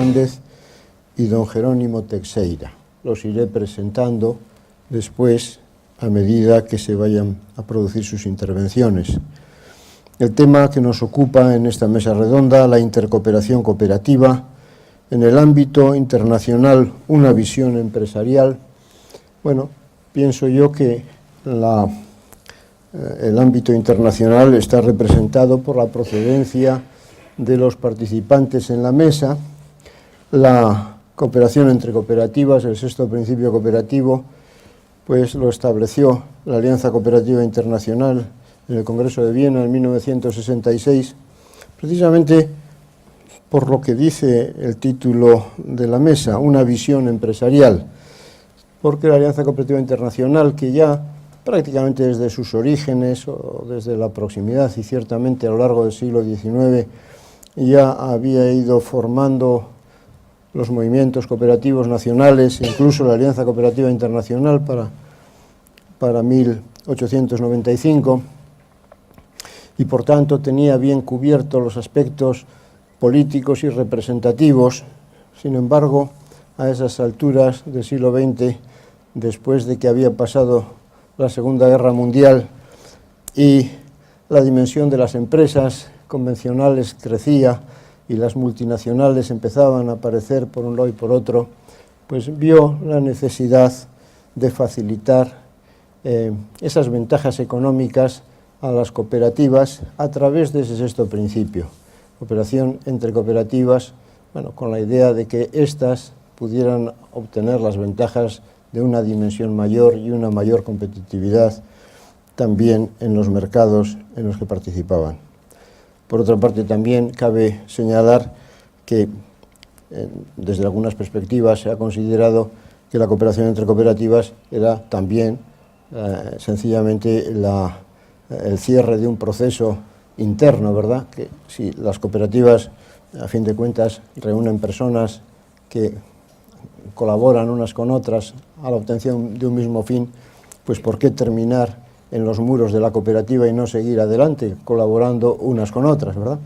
Fernández y don Jerónimo Teixeira. Los iré presentando después a medida que se vayan a producir sus intervenciones. El tema que nos ocupa en esta mesa redonda, la intercooperación cooperativa, en el ámbito internacional, una visión empresarial. Bueno, pienso yo que el ámbito internacional está representado por la procedencia de los participantes en la mesa, la cooperación entre cooperativas, el sexto principio cooperativo, pues lo estableció la Alianza Cooperativa Internacional en el Congreso de Viena en 1966, precisamente por lo que dice el título de la mesa, una visión empresarial, porque la Alianza Cooperativa Internacional, que ya prácticamente desde sus orígenes o desde la proximidad y ciertamente a lo largo del siglo XIX ya había ido formando los movimientos cooperativos nacionales, incluso la Alianza Cooperativa Internacional para 1895, y por tanto tenía bien cubiertos los aspectos políticos y representativos. Sin embargo, a esas alturas del siglo XX, después de que había pasado la Segunda Guerra Mundial y la dimensión de las empresas convencionales crecía y las multinacionales empezaban a aparecer por un lado y por otro, pues vio la necesidad de facilitar esas ventajas económicas a las cooperativas a través de ese sexto principio. Cooperación entre cooperativas, bueno, con la idea de que éstas pudieran obtener las ventajas de una dimensión mayor y una mayor competitividad también en los mercados en los que participaban. Por otra parte, también cabe señalar que desde algunas perspectivas se ha considerado que la cooperación entre cooperativas era también sencillamente el cierre de un proceso interno, ¿verdad? Que si las cooperativas, a fin de cuentas, reúnen personas que colaboran unas con otras a la obtención de un mismo fin, pues ¿por qué terminar en los muros de la cooperativa y no seguir adelante colaborando unas con otras, ¿verdad?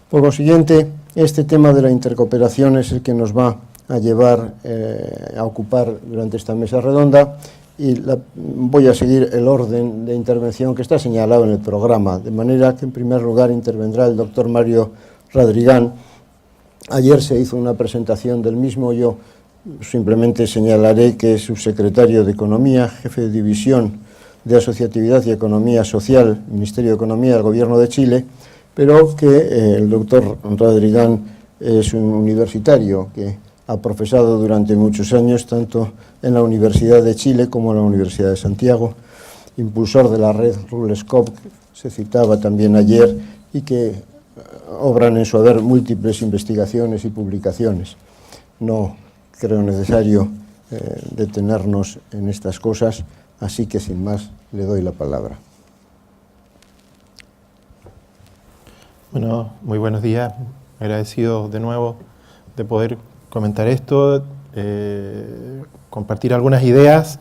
Por consiguiente, este tema de la intercooperación es el que nos va a llevar a ocupar durante esta mesa redonda, y voy a seguir el orden de intervención que está señalado en el programa, de manera que en primer lugar intervendrá el doctor Mario Radrigán. Ayer se hizo una presentación del mismo, yo simplemente señalaré que es subsecretario de Economía, jefe de división de Asociatividad y Economía Social, Ministerio de Economía del Gobierno de Chile, pero que el doctor Radrigán es un universitario que ha profesado durante muchos años tanto en la Universidad de Chile como en la Universidad de Santiago, impulsor de la red RuleScope, que se citaba también ayer, y que obran en su haber múltiples investigaciones y publicaciones. No creo necesario detenernos en estas cosas, así que sin más le doy la palabra. Bueno, muy buenos días. Agradecido de nuevo de poder comentar esto, compartir algunas ideas.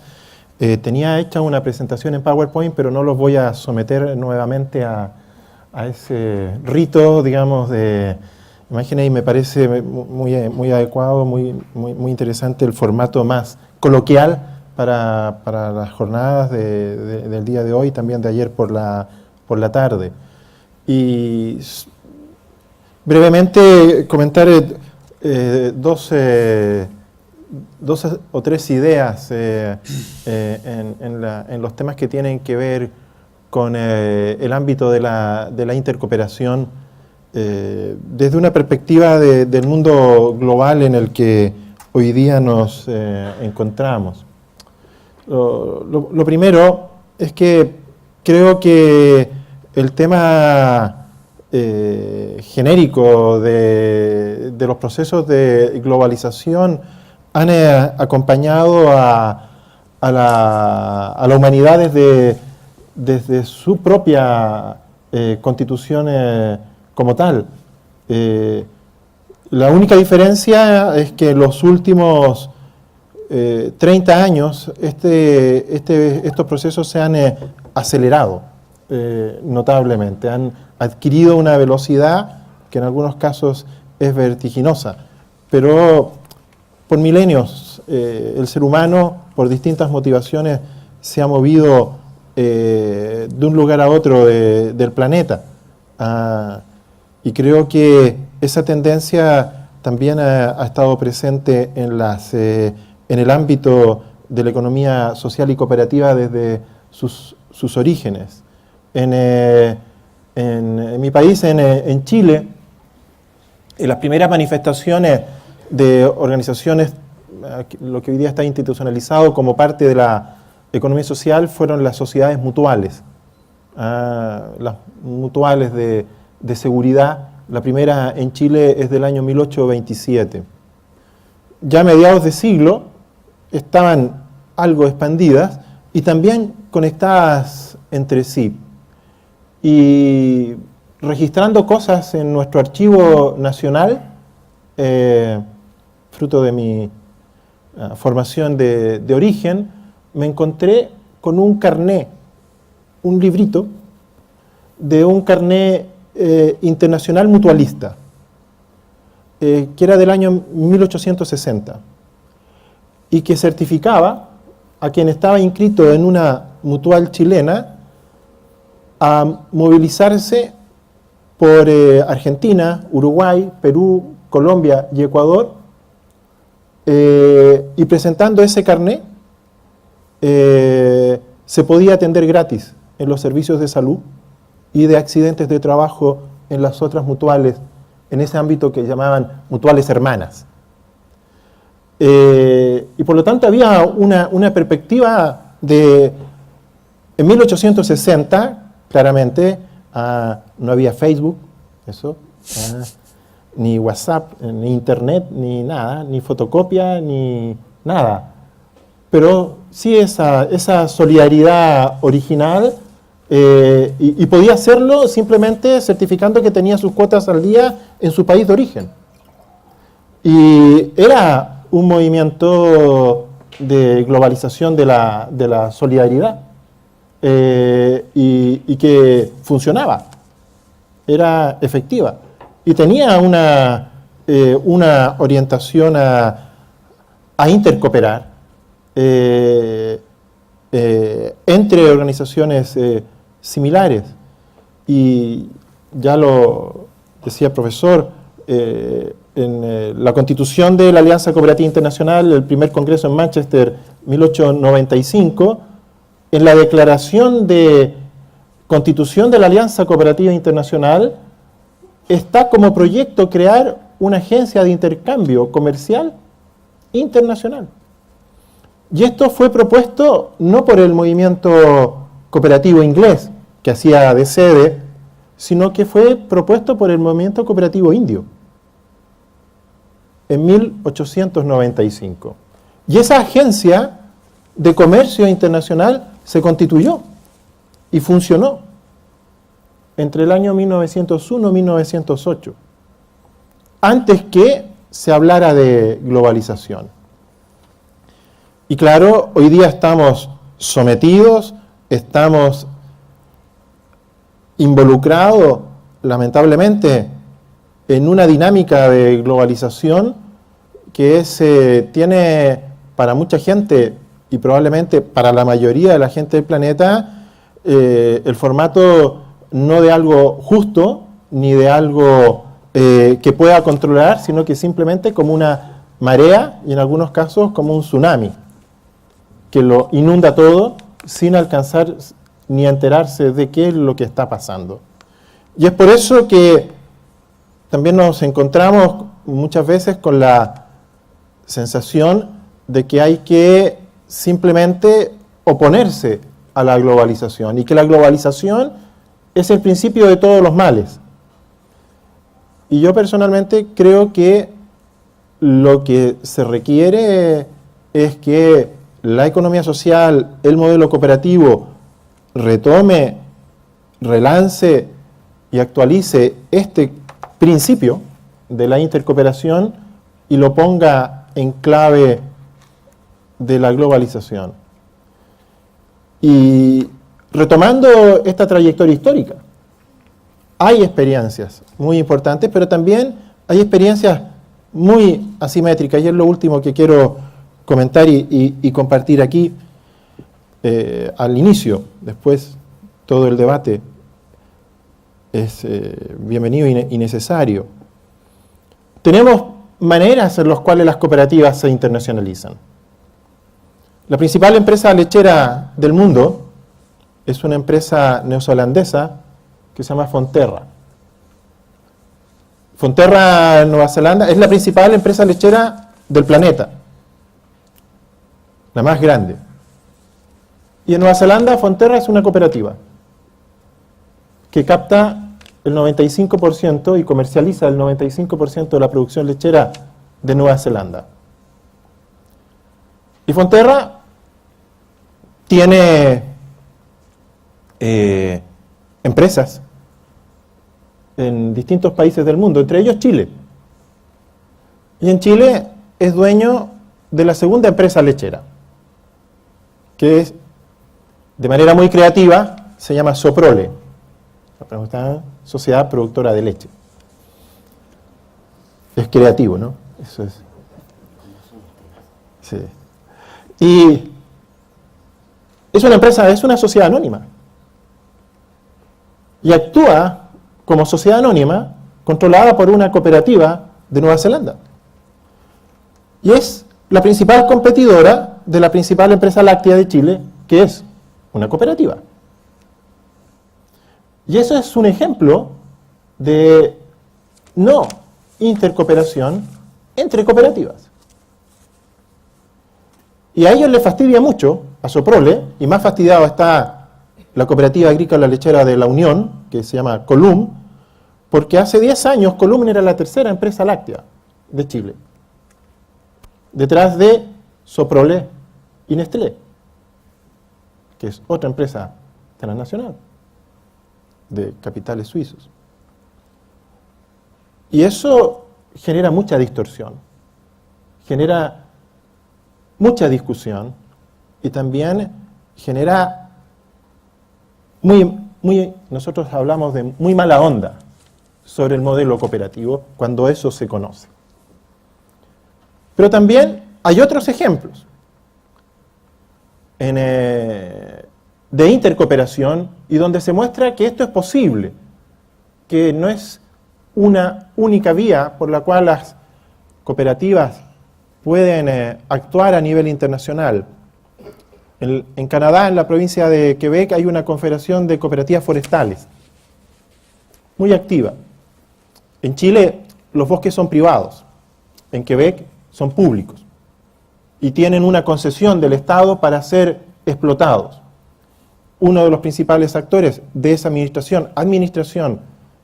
Tenía hecha una presentación en PowerPoint, pero no los voy a someter nuevamente a ese rito, digamos, de imágenes, y me parece muy adecuado, muy interesante el formato más coloquial para las jornadas del día de hoy y también de ayer por la tarde. Y brevemente comentar dos o tres ideas en los temas que tienen que ver con el ámbito de la intercooperación desde una perspectiva del mundo global en el que hoy día nos encontramos. Lo primero es que creo que el tema genérico de los procesos de globalización han acompañado a la humanidad desde su propia constitución como tal. La única diferencia es que en los últimos 30 años estos procesos se han acelerado notablemente, han adquirido una velocidad que en algunos casos es vertiginosa. pero por milenios el ser humano, por distintas motivaciones, se ha movido de un lugar a otro del planeta. Y creo que esa tendencia también ha estado presente en el ámbito de la economía social y cooperativa desde sus orígenes. En mi país, en Chile, en las primeras manifestaciones de organizaciones, lo que hoy día está institucionalizado como parte de la economía social, fueron las sociedades mutuales, las mutuales de seguridad. La primera en Chile es del año 1827. Ya a mediados de siglo estaban algo expandidas y también conectadas entre sí. Y registrando cosas en nuestro archivo nacional, fruto de mi formación de origen, me encontré con un carné, un librito, de un carné internacional mutualista, que era del año 1860, y que certificaba a quien estaba inscrito en una mutual chilena a movilizarse por Argentina, Uruguay, Perú, Colombia y Ecuador, y presentando ese carné se podía atender gratis en los servicios de salud y de accidentes de trabajo en las otras mutuales, en ese ámbito que llamaban mutuales hermanas. Y por lo tanto había una perspectiva de... En 1860, claramente, no había Facebook, ni WhatsApp, ni Internet, ni nada, ni fotocopia, ni nada. Pero sí esa solidaridad original, y podía hacerlo simplemente certificando que tenía sus cuotas al día en su país de origen. Y era un movimiento de globalización de la solidaridad, y que funcionaba, era efectiva. Y tenía una orientación a intercooperar entre organizaciones similares. Y ya lo decía el profesor, en la constitución de la Alianza Cooperativa Internacional, el primer congreso en Manchester, 1895, en la declaración de constitución de la Alianza Cooperativa Internacional, está como proyecto crear una agencia de intercambio comercial internacional. Y esto fue propuesto no por el movimiento cooperativo inglés, que hacía de sede, sino que fue propuesto por el movimiento cooperativo indio, en 1895. Y esa agencia de comercio internacional se constituyó y funcionó entre el año 1901 y 1908, antes que se hablara de globalización. Y claro, hoy día estamos sometidos, estamos involucrados, lamentablemente, en una dinámica de globalización que tiene para mucha gente, y probablemente para la mayoría de la gente del planeta, el formato no de algo justo, ni de algo que pueda controlar, sino que simplemente como una marea, y en algunos casos como un tsunami, que lo inunda todo sin alcanzar ni enterarse de qué es lo que está pasando. Y es por eso que también nos encontramos muchas veces con la sensación de que hay que simplemente oponerse a la globalización, y que la globalización es el principio de todos los males. Y yo personalmente creo que lo que se requiere es que la economía social, el modelo cooperativo, retome, relance y actualice este principio de la intercooperación y lo ponga en clave de la globalización. Y retomando esta trayectoria histórica, hay experiencias muy importantes, pero también hay experiencias muy asimétrica, y es lo último que quiero comentar y compartir aquí al inicio. Después todo el debate es bienvenido y necesario. Tenemos maneras en las cuales las cooperativas se internacionalizan. La principal empresa lechera del mundo es una empresa neozelandesa que se llama Fonterra. Fonterra, Nueva Zelanda, es la principal empresa lechera del planeta, la más grande. Y en Nueva Zelanda, Fonterra es una cooperativa que capta el 95% y comercializa el 95% de la producción lechera de Nueva Zelanda. Y Fonterra tiene empresas en distintos países del mundo, entre ellos Chile. Y en Chile es dueño de la segunda empresa lechera, que es, de manera muy creativa, se llama Soprole, la Sociedad Productora de Leche. Es creativo, ¿no? Eso es. Sí. Y es una empresa, es una sociedad anónima. Y actúa como sociedad anónima controlada por una cooperativa de Nueva Zelanda. Y es la principal competidora de la principal empresa láctea de Chile, que es una cooperativa. Y eso es un ejemplo de no intercooperación entre cooperativas. Y a ellos les fastidia mucho, a Soprole, y más fastidiado está la cooperativa agrícola lechera de la Unión, que se llama Colum, porque hace 10 años Colum era la tercera empresa láctea de Chile, detrás de Soprole y Nestlé, que es otra empresa transnacional de capitales suizos. Y eso genera mucha distorsión, genera mucha discusión y también genera nosotros hablamos de muy mala onda sobre el modelo cooperativo cuando eso se conoce. Pero también hay otros ejemplos de intercooperación y donde se muestra que esto es posible, que no es una única vía por la cual las cooperativas pueden actuar a nivel internacional. En Canadá, en la provincia de Quebec, hay una confederación de cooperativas forestales, muy activa. En Chile, los bosques son privados. En Quebec, son públicos. Y tienen una concesión del Estado para ser explotados. Uno de los principales actores de esa administración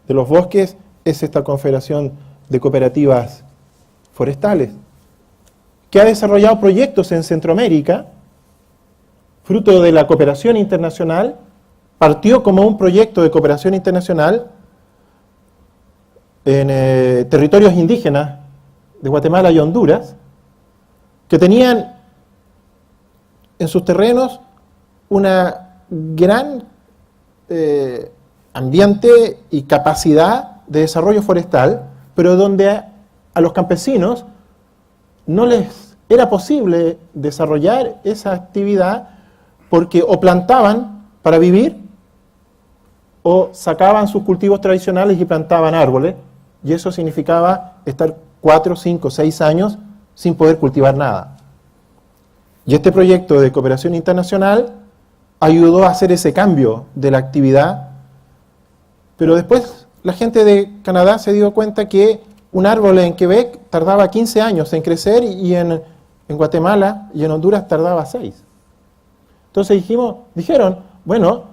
de los bosques, es esta confederación de cooperativas forestales, que ha desarrollado proyectos en Centroamérica, fruto de la cooperación internacional. Partió como un proyecto de cooperación internacional en territorios indígenas de Guatemala y Honduras, que tenían en sus terrenos una gran ambiente y capacidad de desarrollo forestal, pero donde a los campesinos no les era posible desarrollar esa actividad porque o plantaban para vivir o sacaban sus cultivos tradicionales y plantaban árboles, y eso significaba estar 4, 5, 6 años sin poder cultivar nada. Y este proyecto de cooperación internacional ayudó a hacer ese cambio de la actividad, pero después la gente de Canadá se dio cuenta que un árbol en Quebec tardaba 15 años en crecer y en Guatemala y en Honduras tardaba 6. Entonces dijeron, bueno,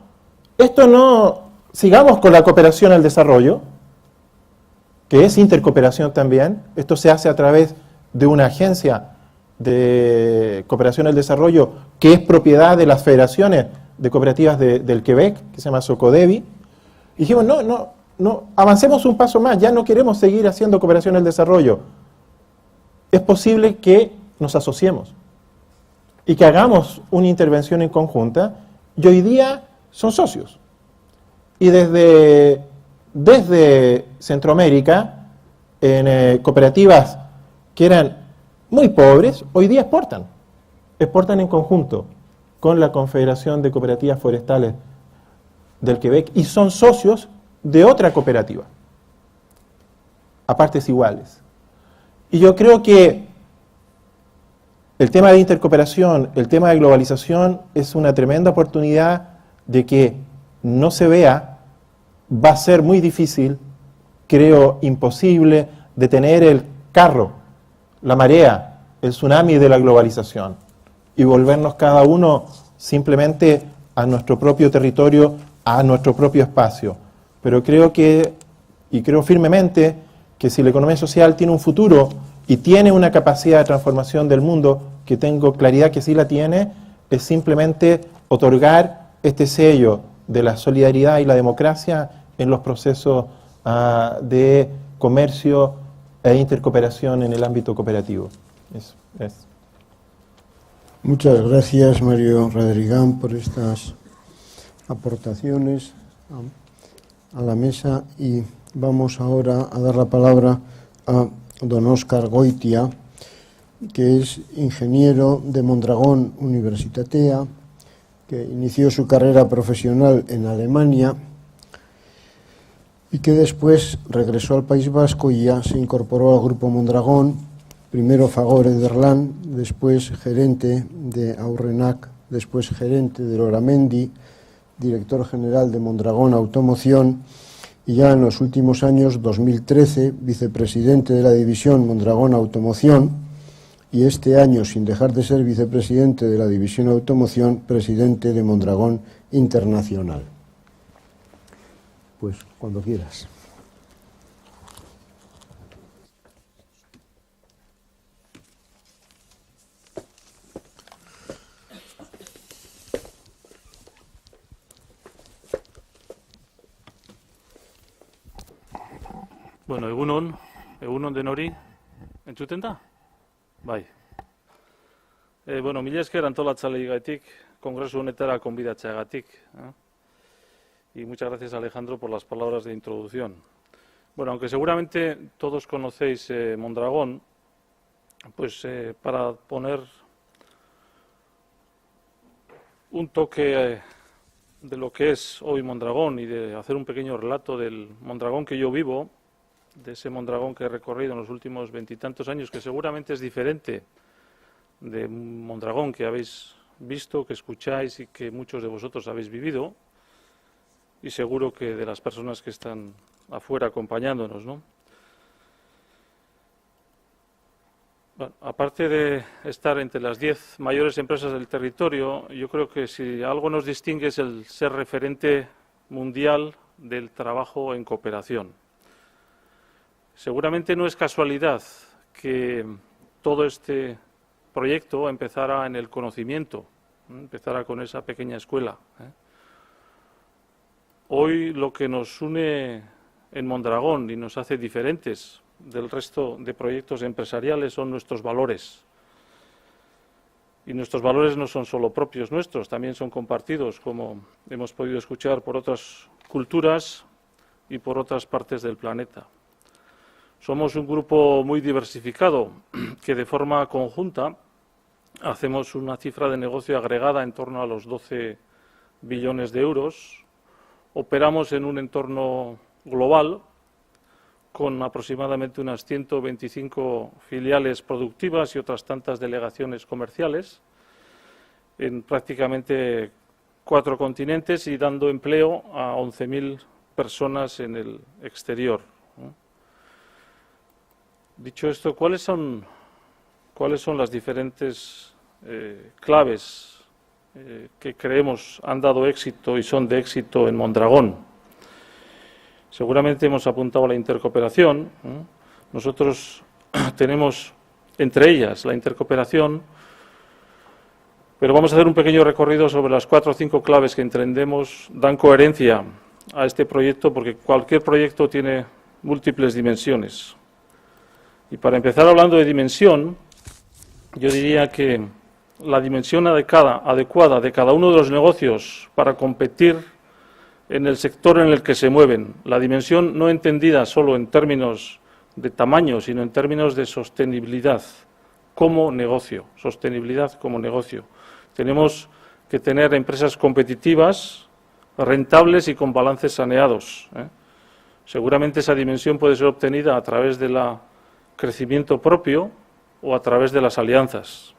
esto no, sigamos con la cooperación al desarrollo, que es intercooperación también. Esto se hace a través de una agencia de cooperación al desarrollo que es propiedad de las federaciones de cooperativas del Quebec, que se llama Socodevi. Y dijimos, no, avancemos un paso más, ya no queremos seguir haciendo cooperación al desarrollo. Es posible que nos asociemos y que hagamos una intervención en conjunta, y hoy día son socios. Y desde Centroamérica, en cooperativas que eran muy pobres, hoy día exportan en conjunto con la Confederación de Cooperativas Forestales del Quebec y son socios de otra cooperativa, a partes iguales. Y yo creo que el tema de intercooperación, el tema de globalización es una tremenda oportunidad de que no se vea. Va a ser muy difícil, creo imposible, detener el carro, la marea, el tsunami de la globalización y volvernos cada uno simplemente a nuestro propio territorio, a nuestro propio espacio. Pero creo firmemente que si la economía social tiene un futuro y tiene una capacidad de transformación del mundo, que tengo claridad que sí la tiene, es simplemente otorgar este sello de la solidaridad y la democracia en los procesos de comercio e intercooperación en el ámbito cooperativo. Eso es. Muchas gracias, Mario Radrigán, por estas aportaciones a la mesa, y vamos ahora a dar la palabra a don Óscar Goitia, que es ingeniero de Mondragón Universitatea, que inició su carrera profesional en Alemania y que después regresó al País Vasco y ya se incorporó al Grupo Mondragón, primero Fagor Ederland, después gerente de Aurrenac, después gerente de Loramendi, director general de Mondragón Automoción, y ya en los últimos años, 2013, vicepresidente de la división Mondragón Automoción, y este año, sin dejar de ser vicepresidente de la división Automoción, presidente de Mondragón Internacional. Pues cuando quieras. Bueno, egunon denori, entzuten da? Bai. Bueno, mila esker antolatzaileagatik, kongresu honetara konbidatzeagatik. Y muchas gracias, Alejandro, por las palabras de introducción. Bueno, aunque seguramente todos conocéis Mondragón, pues para poner un toque de lo que es hoy Mondragón y de hacer un pequeño relato del Mondragón que yo vivo, de ese Mondragón que he recorrido en los últimos 20 y tantos años, que seguramente es diferente de Mondragón que habéis visto, que escucháis y que muchos de vosotros habéis vivido, y seguro que de las personas que están afuera acompañándonos, ¿no? Bueno, aparte de estar entre las 10 mayores empresas del territorio, yo creo que si algo nos distingue es el ser referente mundial del trabajo en cooperación. Seguramente no es casualidad que todo este proyecto empezara en el conocimiento, empezara con esa pequeña escuela. Hoy lo que nos une en Mondragón y nos hace diferentes del resto de proyectos empresariales son nuestros valores. Y nuestros valores no son solo propios nuestros, también son compartidos, como hemos podido escuchar, por otras culturas y por otras partes del planeta. Somos un grupo muy diversificado que de forma conjunta hacemos una cifra de negocio agregada en torno a los 12 billones de euros. Operamos en un entorno global con aproximadamente unas 125 filiales productivas y otras tantas delegaciones comerciales en prácticamente 4 continentes y dando empleo a 11.000 personas en el exterior. Dicho esto, ¿cuáles son las diferentes claves que creemos han dado éxito y son de éxito en Mondragón? Seguramente hemos apuntado a la intercooperación. Nosotros tenemos entre ellas la intercooperación, pero vamos a hacer un pequeño recorrido sobre las 4 o 5 claves que entendemos dan coherencia a este proyecto, porque cualquier proyecto tiene múltiples dimensiones. Y para empezar hablando de dimensión, yo diría que la dimensión adecuada de cada uno de los negocios para competir en el sector en el que se mueven, la dimensión no entendida solo en términos de tamaño, sino en términos de sostenibilidad como negocio. Sostenibilidad como negocio. Tenemos que tener empresas competitivas, rentables y con balances saneados. Seguramente esa dimensión puede ser obtenida a través del crecimiento propio o a través de las alianzas.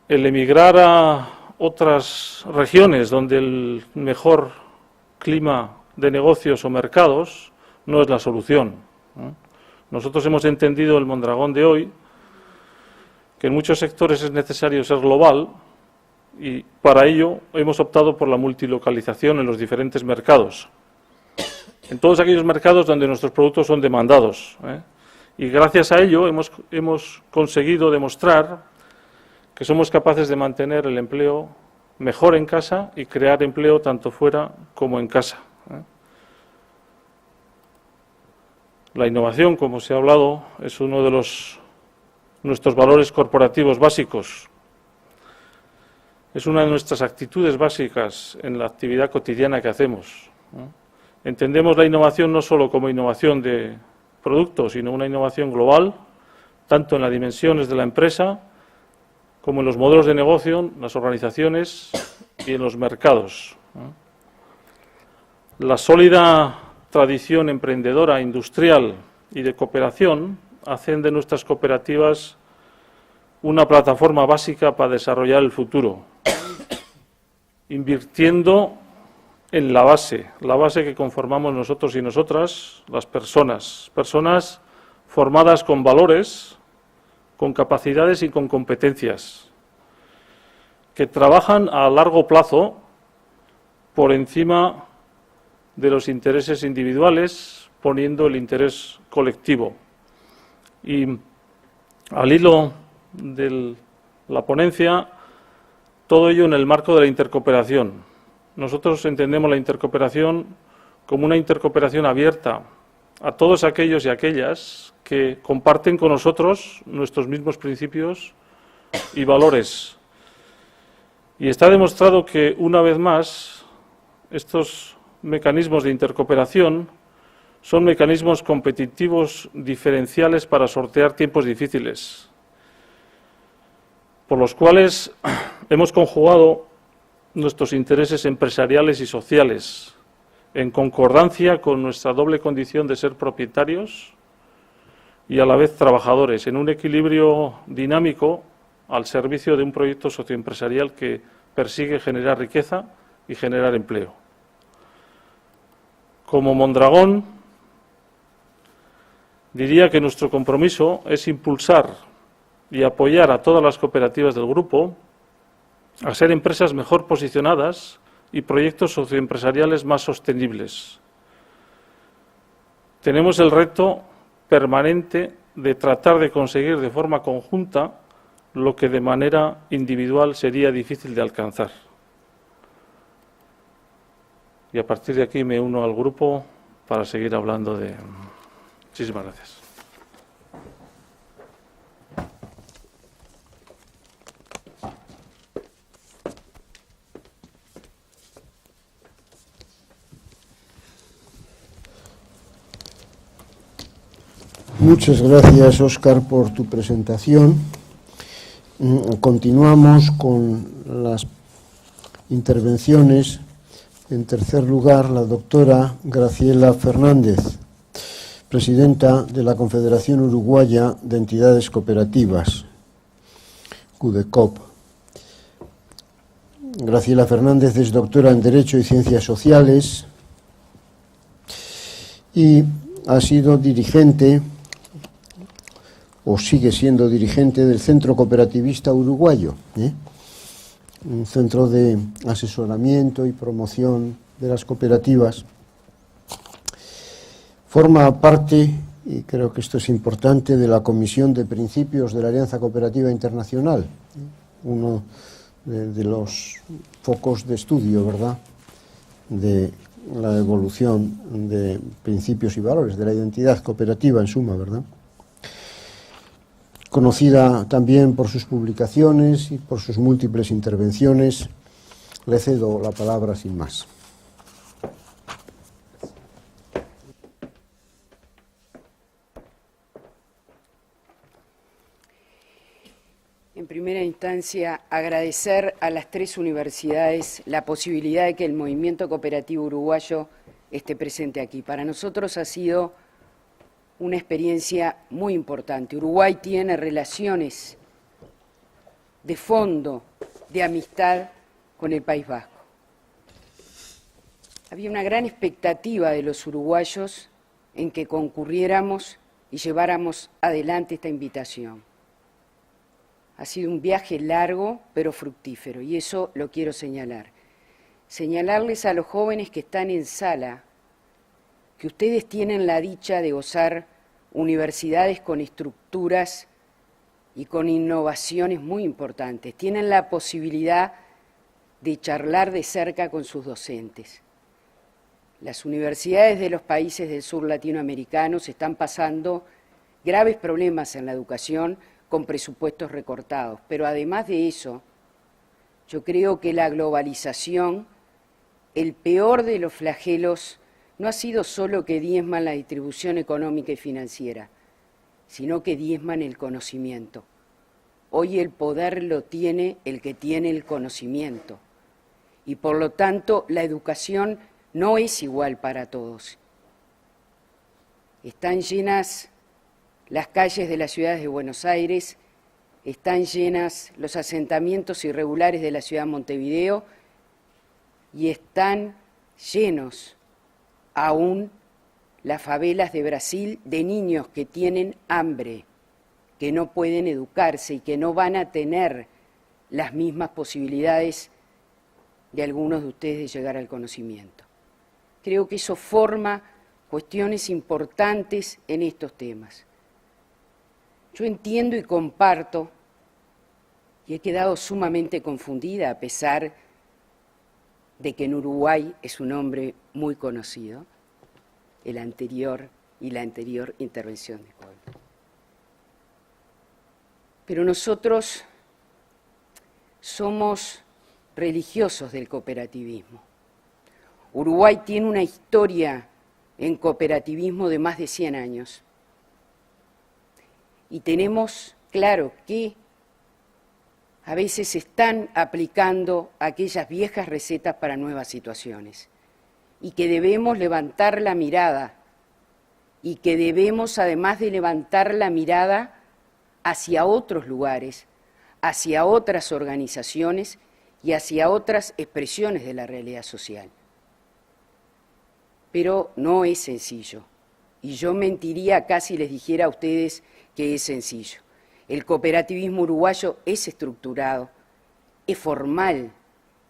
El emigrar a otras regiones donde el mejor clima de negocios o mercados no es la solución. Nosotros hemos entendido el Mondragón de hoy que en muchos sectores es necesario ser global y para ello hemos optado por la multilocalización en los diferentes mercados, en todos aquellos mercados donde nuestros productos son demandados. Y gracias a ello hemos conseguido demostrar que somos capaces de mantener el empleo mejor en casa y crear empleo tanto fuera como en casa. La innovación, como se ha hablado, es uno de nuestros valores corporativos básicos. Es una de nuestras actitudes básicas en la actividad cotidiana que hacemos. Entendemos la innovación no solo como innovación de productos, sino una innovación global, tanto en las dimensiones de la empresa como en los modelos de negocio, en las organizaciones y en los mercados. La sólida tradición emprendedora, industrial y de cooperación hacen de nuestras cooperativas una plataforma básica para desarrollar el futuro, invirtiendo en la base que conformamos nosotros y nosotras, las personas formadas con valores, con capacidades y con competencias, que trabajan a largo plazo por encima de los intereses individuales, poniendo el interés colectivo. Y al hilo de la ponencia, todo ello en el marco de la intercooperación. Nosotros entendemos la intercooperación como una intercooperación abierta a todos aquellos y aquellas que comparten con nosotros nuestros mismos principios y valores. Y está demostrado que, una vez más, estos mecanismos de intercooperación son mecanismos competitivos diferenciales para sortear tiempos difíciles, por los cuales hemos conjugado nuestros intereses empresariales y sociales en concordancia con nuestra doble condición de ser propietarios y a la vez trabajadores, en un equilibrio dinámico al servicio de un proyecto socioempresarial que persigue generar riqueza y generar empleo. Como Mondragón, diría que nuestro compromiso es impulsar y apoyar a todas las cooperativas del grupo a ser empresas mejor posicionadas y proyectos socioempresariales más sostenibles. Tenemos el reto permanente de tratar de conseguir de forma conjunta lo que de manera individual sería difícil de alcanzar. Y a partir de aquí me uno al grupo para seguir hablando de... Muchísimas gracias. Muchas gracias, Óscar, por tu presentación. Continuamos con las intervenciones. En tercer lugar, la doctora Graciela Fernández, presidenta de la Confederación Uruguaya de Entidades Cooperativas, CUDECOP. Graciela Fernández es doctora en Derecho y Ciencias Sociales y ha sido dirigente, o sigue siendo dirigente, del Centro Cooperativista Uruguayo, un centro de asesoramiento y promoción de las cooperativas. Forma parte, y creo que esto es importante, de la Comisión de Principios de la Alianza Cooperativa Internacional, uno de los focos de estudio, ¿verdad?, de la evolución de principios y valores de la identidad cooperativa en suma, ¿verdad? Conocida también por sus publicaciones y por sus múltiples intervenciones, le cedo la palabra sin más. primera instancia, agradecer a las 3 universidades la posibilidad de que el movimiento cooperativo uruguayo esté presente aquí. Para nosotros ha sido una experiencia muy importante. Uruguay tiene relaciones de fondo, de amistad con el País Vasco. Había una gran expectativa de los uruguayos en que concurriéramos y lleváramos adelante esta invitación. Ha sido un viaje largo, pero fructífero, y eso lo quiero señalar. Señalarles a los jóvenes que están en sala que ustedes tienen la dicha de gozar universidades con estructuras y con innovaciones muy importantes. Tienen la posibilidad de charlar de cerca con sus docentes. Las universidades de los países del sur latinoamericanos están pasando graves problemas en la educación con presupuestos recortados, pero además de eso, yo creo que la globalización, el peor de los flagelos, no ha sido solo que diezman la distribución económica y financiera, sino que diezman el conocimiento. Hoy el poder lo tiene el que tiene el conocimiento, y por lo tanto la educación no es igual para todos. Están llenas las calles de las ciudades de Buenos Aires, están llenas los asentamientos irregulares de la ciudad de Montevideo y están llenos aún las favelas de Brasil de niños que tienen hambre, que no pueden educarse y que no van a tener las mismas posibilidades de algunos de ustedes de llegar al conocimiento. Creo que eso forma cuestiones importantes en estos temas. Yo entiendo y comparto, y he quedado sumamente confundida a pesar de que en Uruguay es un hombre muy conocido, la anterior intervención de Coldo. Pero nosotros somos religiosos del cooperativismo. Uruguay tiene una historia en cooperativismo de más de 100 años. Y tenemos claro que a veces se están aplicando aquellas viejas recetas para nuevas situaciones y que debemos levantar la mirada y que debemos, además de levantar la mirada, hacia otros lugares, hacia otras organizaciones y hacia otras expresiones de la realidad social. Pero no es sencillo, y yo mentiría acá si les dijera a ustedes que es sencillo. El cooperativismo uruguayo es estructurado, es formal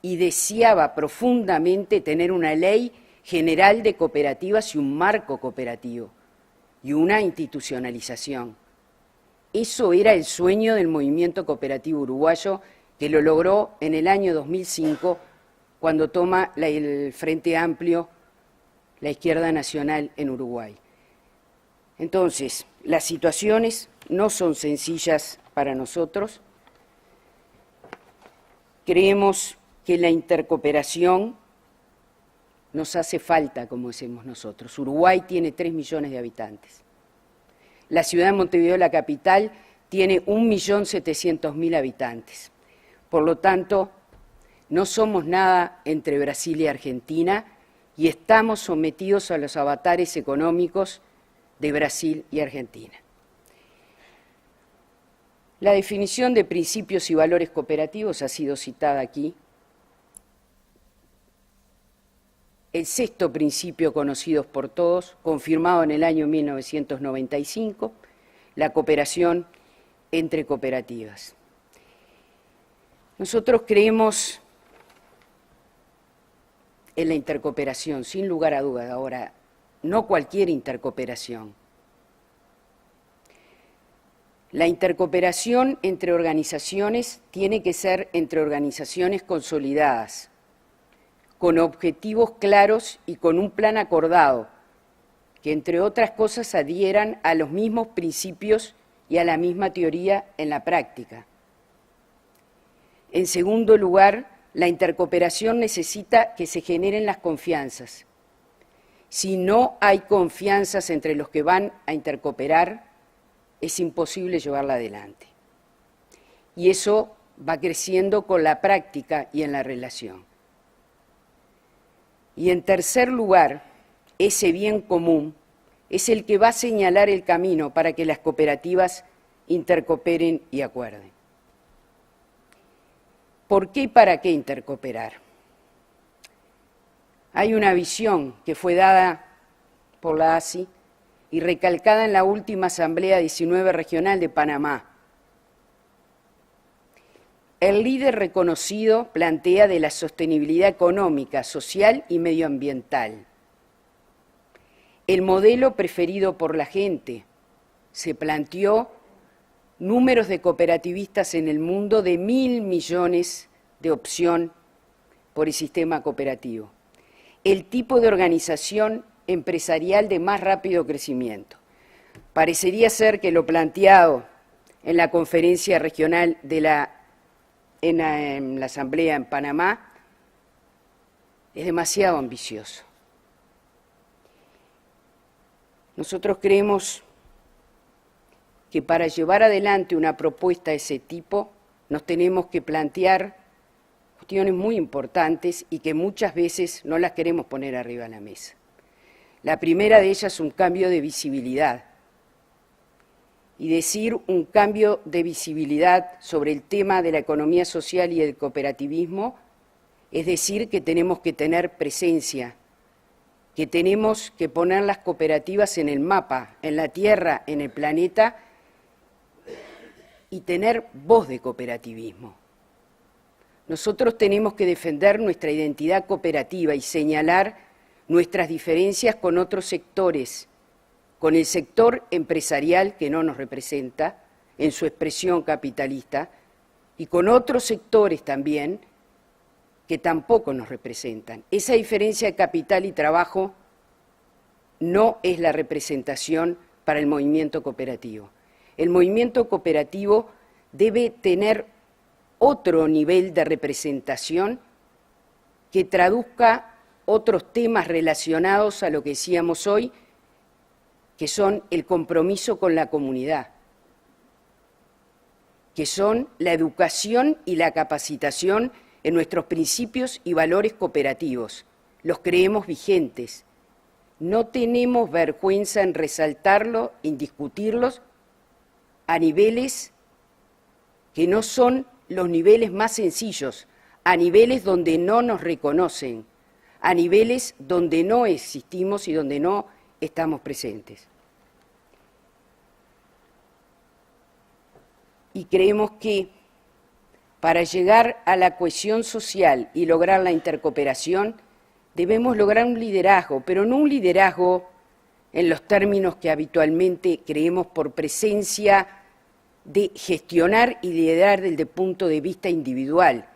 y deseaba profundamente tener una ley general de cooperativas y un marco cooperativo y una institucionalización. Eso era el sueño del movimiento cooperativo uruguayo, que lo logró en el año 2005 cuando toma el Frente Amplio, la Izquierda Nacional en Uruguay. Entonces, las situaciones no son sencillas para nosotros. Creemos que la intercooperación nos hace falta, como decimos nosotros. Uruguay tiene 3 millones de habitantes. La ciudad de Montevideo, la capital, tiene 1.700.000 habitantes. Por lo tanto, no somos nada entre Brasil y Argentina y estamos sometidos a los avatares económicos de Brasil y Argentina. La definición de principios y valores cooperativos ha sido citada aquí. El 6º principio, conocido por todos, confirmado en el año 1995, la cooperación entre cooperativas. Nosotros creemos en la intercooperación, sin lugar a dudas. Ahora, no cualquier intercooperación. La intercooperación entre organizaciones tiene que ser entre organizaciones consolidadas, con objetivos claros y con un plan acordado, que entre otras cosas adhieran a los mismos principios y a la misma teoría en la práctica. En segundo lugar, la intercooperación necesita que se generen las confianzas. Si no hay confianzas entre los que van a intercooperar, es imposible llevarla adelante. y eso va creciendo con la práctica y en la relación. Y en tercer lugar, ese bien común es el que va a señalar el camino para que las cooperativas intercooperen y acuerden. ¿Por qué y para qué intercooperar? Hay una visión que fue dada por la ASI y recalcada en la última Asamblea 19 Regional de Panamá. El líder reconocido plantea de la sostenibilidad económica, social y medioambiental. El modelo preferido por la gente. Se planteó números de cooperativistas en el mundo de 1.000 millones de opción por el sistema cooperativo. El tipo de organización empresarial de más rápido crecimiento. Parecería ser que lo planteado en la conferencia regional en la Asamblea en Panamá es demasiado ambicioso. Nosotros creemos que para llevar adelante una propuesta de ese tipo nos tenemos que plantear cuestiones muy importantes y que muchas veces no las queremos poner arriba de la mesa. La primera de ellas es un cambio de visibilidad. Y decir un cambio de visibilidad sobre el tema de la economía social y el cooperativismo es decir que tenemos que tener presencia, que tenemos que poner las cooperativas en el mapa, en la tierra, en el planeta y tener voz de cooperativismo. Nosotros tenemos que defender nuestra identidad cooperativa y señalar nuestras diferencias con otros sectores, con el sector empresarial que no nos representa en su expresión capitalista y con otros sectores también que tampoco nos representan. Esa diferencia de capital y trabajo no es la representación para el movimiento cooperativo. El movimiento cooperativo debe tener otro nivel de representación que traduzca otros temas relacionados a lo que decíamos hoy, que son el compromiso con la comunidad, que son la educación y la capacitación en nuestros principios y valores cooperativos. Los creemos vigentes. No tenemos vergüenza en resaltarlo, en discutirlos a niveles que no son los niveles más sencillos, a niveles donde no nos reconocen, a niveles donde no existimos y donde no estamos presentes. Y creemos que para llegar a la cohesión social y lograr la intercooperación, debemos lograr un liderazgo, pero no un liderazgo en los términos que habitualmente creemos por presencia de gestionar y liderar desde el punto de vista individual.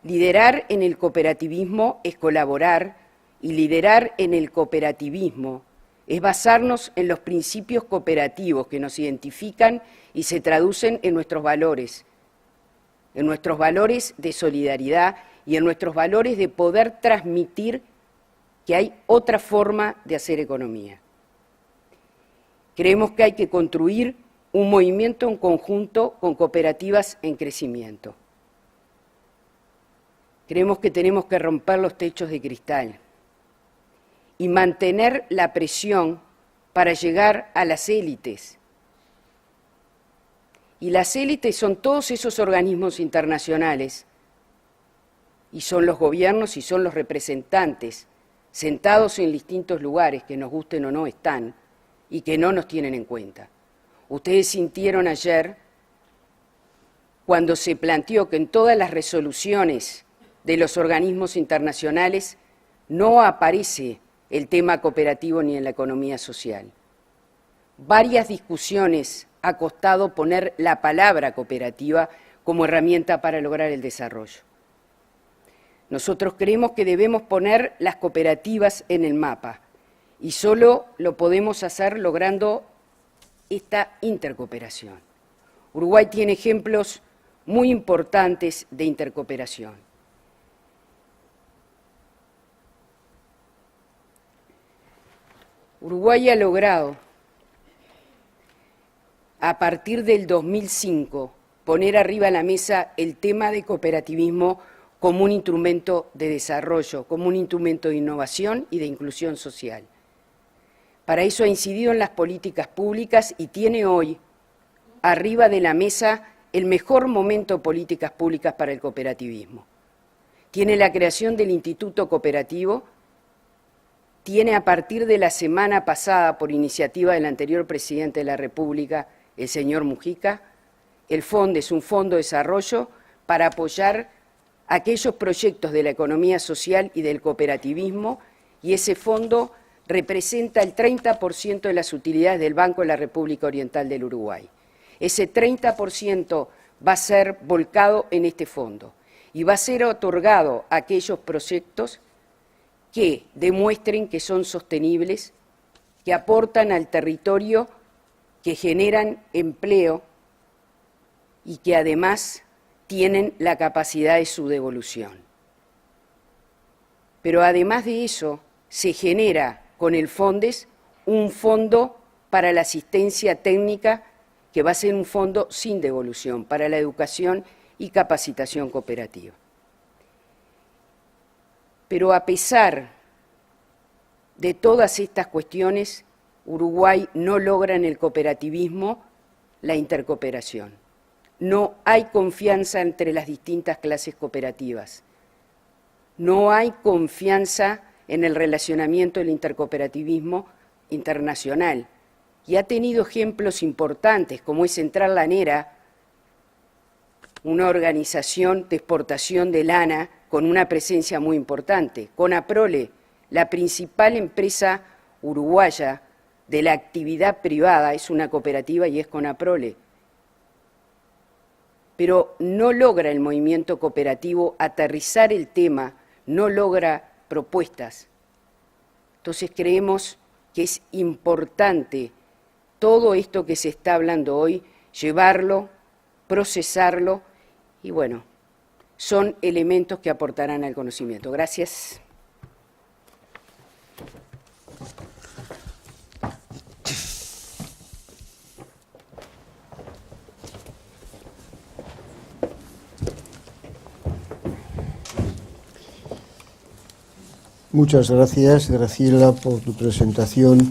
Liderar en el cooperativismo es colaborar y liderar en el cooperativismo es basarnos en los principios cooperativos que nos identifican y se traducen en nuestros valores de solidaridad y en nuestros valores de poder transmitir que hay otra forma de hacer economía. Creemos que hay que construir un movimiento en conjunto con cooperativas en crecimiento. Creemos que tenemos que romper los techos de cristal y mantener la presión para llegar a las élites. Y las élites son todos esos organismos internacionales, y son los gobiernos y son los representantes, sentados en distintos lugares, que nos gusten o no están, y que no nos tienen en cuenta. Ustedes sintieron ayer, cuando se planteó que en todas las resoluciones de los organismos internacionales no aparece el tema cooperativo ni en la economía social. Varias discusiones ha costado poner la palabra cooperativa como herramienta para lograr el desarrollo. Nosotros creemos que debemos poner las cooperativas en el mapa y solo lo podemos hacer logrando esta intercooperación. Uruguay tiene ejemplos muy importantes de intercooperación. Uruguay ha logrado, a partir del 2005, poner arriba de la mesa el tema de cooperativismo como un instrumento de desarrollo, como un instrumento de innovación y de inclusión social. Para eso ha incidido en las políticas públicas y tiene hoy arriba de la mesa el mejor momento de políticas públicas para el cooperativismo. Tiene la creación del Instituto Cooperativo, tiene a partir de la semana pasada, por iniciativa del anterior presidente de la República, el señor Mujica, el FONDE es un fondo de desarrollo para apoyar aquellos proyectos de la economía social y del cooperativismo, y ese fondo representa el 30% de las utilidades del Banco de la República Oriental del Uruguay. Ese 30% va a ser volcado en este fondo y va a ser otorgado a aquellos proyectos que demuestren que son sostenibles, que aportan al territorio, que generan empleo y que además tienen la capacidad de su devolución. Pero además de eso, se genera con el FONDES un fondo para la asistencia técnica que va a ser un fondo sin devolución para la educación y capacitación cooperativa. Pero a pesar de todas estas cuestiones, Uruguay no logra en el cooperativismo la intercooperación. No hay confianza entre las distintas clases cooperativas. No hay confianza en el relacionamiento del intercooperativismo internacional. Y ha tenido ejemplos importantes, como es Central Lanera, una organización de exportación de lana con una presencia muy importante. Conaprole, la principal empresa uruguaya de la actividad privada, es una cooperativa y es Conaprole. Pero no logra el movimiento cooperativo aterrizar el tema, no logra propuestas. Entonces creemos que es importante todo esto que se está hablando hoy, llevarlo, procesarlo y bueno, son elementos que aportarán al conocimiento. Gracias. Muchas gracias, Graciela, por tu presentación.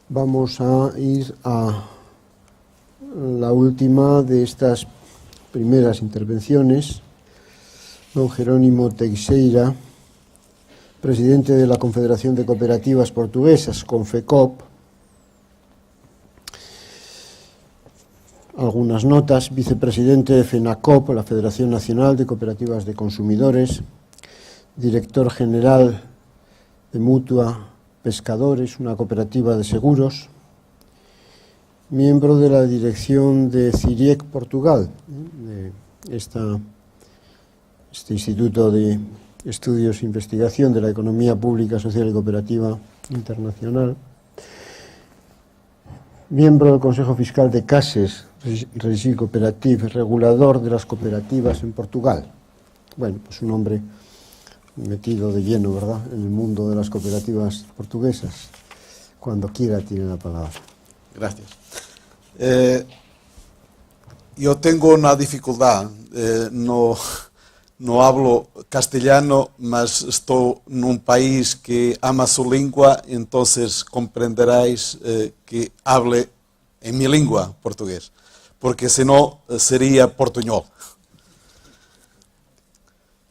Vamos a ir a la última de estas primeras intervenciones. Don Jerónimo Teixeira, presidente de la Confederación de Cooperativas Portuguesas, Confecop. Algunas notas: vicepresidente de FENACOP, la Federación Nacional de Cooperativas de Consumidores, director general de Mutua Pescadores, una cooperativa de seguros, miembro de la dirección de CIRIEC Portugal, de este Instituto de Estudios e Investigación de la Economía Pública, Social y Cooperativa Internacional, miembro del Consejo Fiscal de Cases, Régime Cooperatif, regulador de las cooperativas en Portugal. Bueno, pues un hombre metido de lleno, ¿verdad?, en el mundo de las cooperativas portuguesas. Cuando quiera tiene la palabra. Gracias. Yo tengo una dificultad, no hablo castellano, mas estoy en un país que ama su lengua, entonces comprenderéis que hable en mi lengua, portugués, porque si no sería portuñol.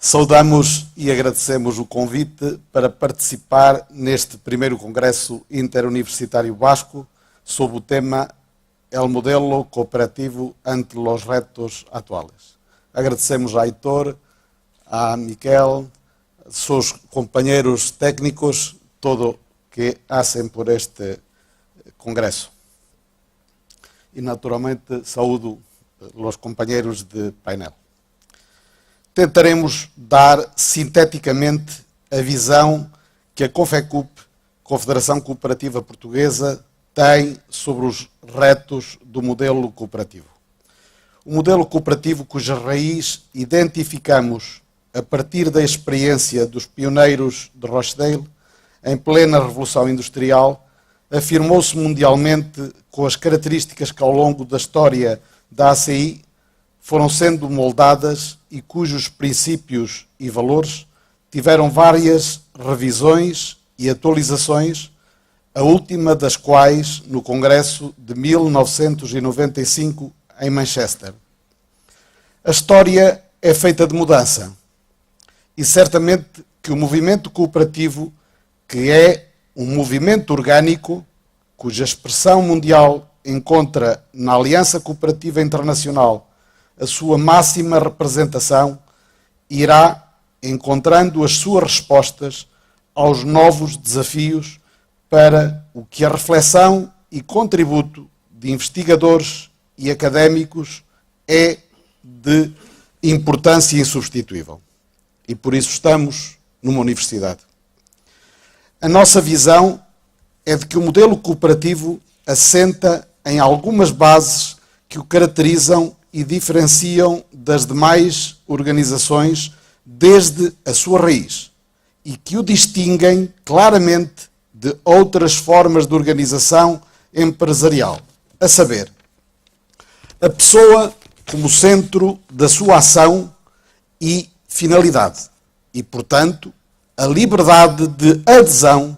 Saudamos e agradecemos o convite para participar neste primeiro Congresso Interuniversitário Basco sob o tema El modelo cooperativo ante los retos atuales. Agradecemos a Heitor, a Miquel, a seus companheiros técnicos, todo que hacen por este Congresso. E naturalmente saúdo os companheiros de painel. Tentaremos dar sinteticamente a visão que a Confecop, Confederação Cooperativa Portuguesa, tem sobre os retos do modelo cooperativo. O modelo cooperativo cuja raiz identificamos a partir da experiência dos pioneiros de Rochdale, em plena Revolução Industrial, afirmou-se mundialmente com as características que ao longo da história da ACI foram sendo moldadas e cujos princípios e valores tiveram várias revisões e atualizações, a última das quais no Congresso de 1995 em Manchester. A história é feita de mudança e certamente que o movimento cooperativo, que é um movimento orgânico, cuja expressão mundial encontra na Aliança Cooperativa Internacional a sua máxima representação, irá encontrando as suas respostas aos novos desafios para o que a reflexão e contributo de investigadores e académicos é de importância insubstituível. E por isso estamos numa universidade. A nossa visão é de que o modelo cooperativo assenta em algumas bases que o caracterizam e diferenciam das demais organizações desde a sua raiz e que o distinguem claramente de outras formas de organização empresarial, a saber, a pessoa como centro da sua ação e finalidade e, portanto, a liberdade de adesão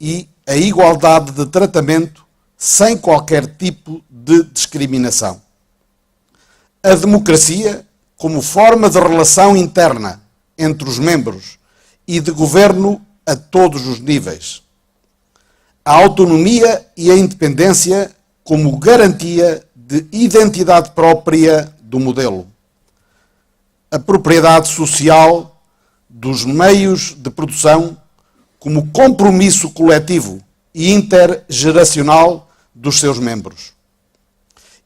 e a igualdade de tratamento sem qualquer tipo de discriminação. A democracia como forma de relação interna entre os membros e de governo a todos os níveis. A autonomia e a independência como garantia de identidade própria do modelo. A propriedade social dos meios de produção como compromisso coletivo e intergeracional dos seus membros.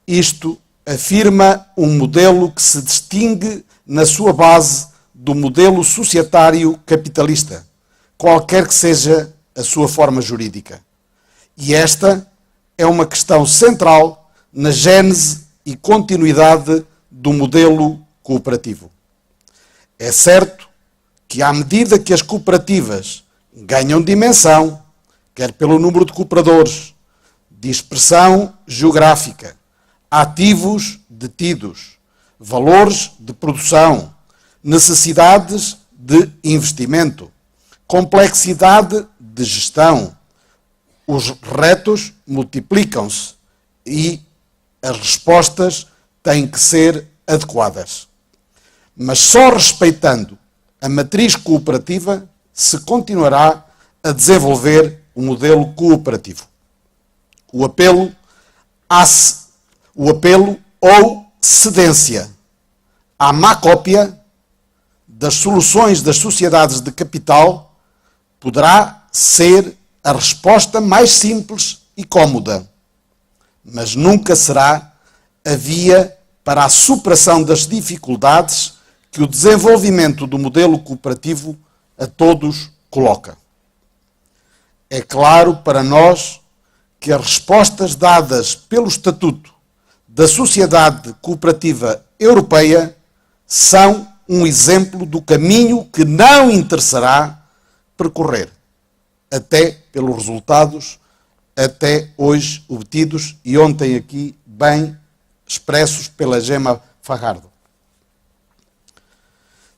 Isto afirma um modelo que se distingue na sua base do modelo societário capitalista, qualquer que seja a sua forma jurídica. E esta é uma questão central na gênese e continuidade do modelo cooperativo. É certo que, à medida que as cooperativas ganham dimensão, quer pelo número de cooperadores, de expressão geográfica, ativos detidos, valores de produção, necessidades de investimento, complexidade de gestão, os retos multiplicam-se e as respostas têm que ser adequadas. Mas só respeitando a matriz cooperativa se continuará a desenvolver o modelo cooperativo. O apelo ou cedência à má cópia das soluções das sociedades de capital poderá ser a resposta mais simples e cómoda, mas nunca será a via para a superação das dificuldades que o desenvolvimento do modelo cooperativo a todos coloca. É claro para nós que as respostas dadas pelo Estatuto da Sociedade Cooperativa Europeia são um exemplo do caminho que não interessará percorrer, até pelos resultados até hoje obtidos e ontem aqui bem expressos pela Gemma Fajardo.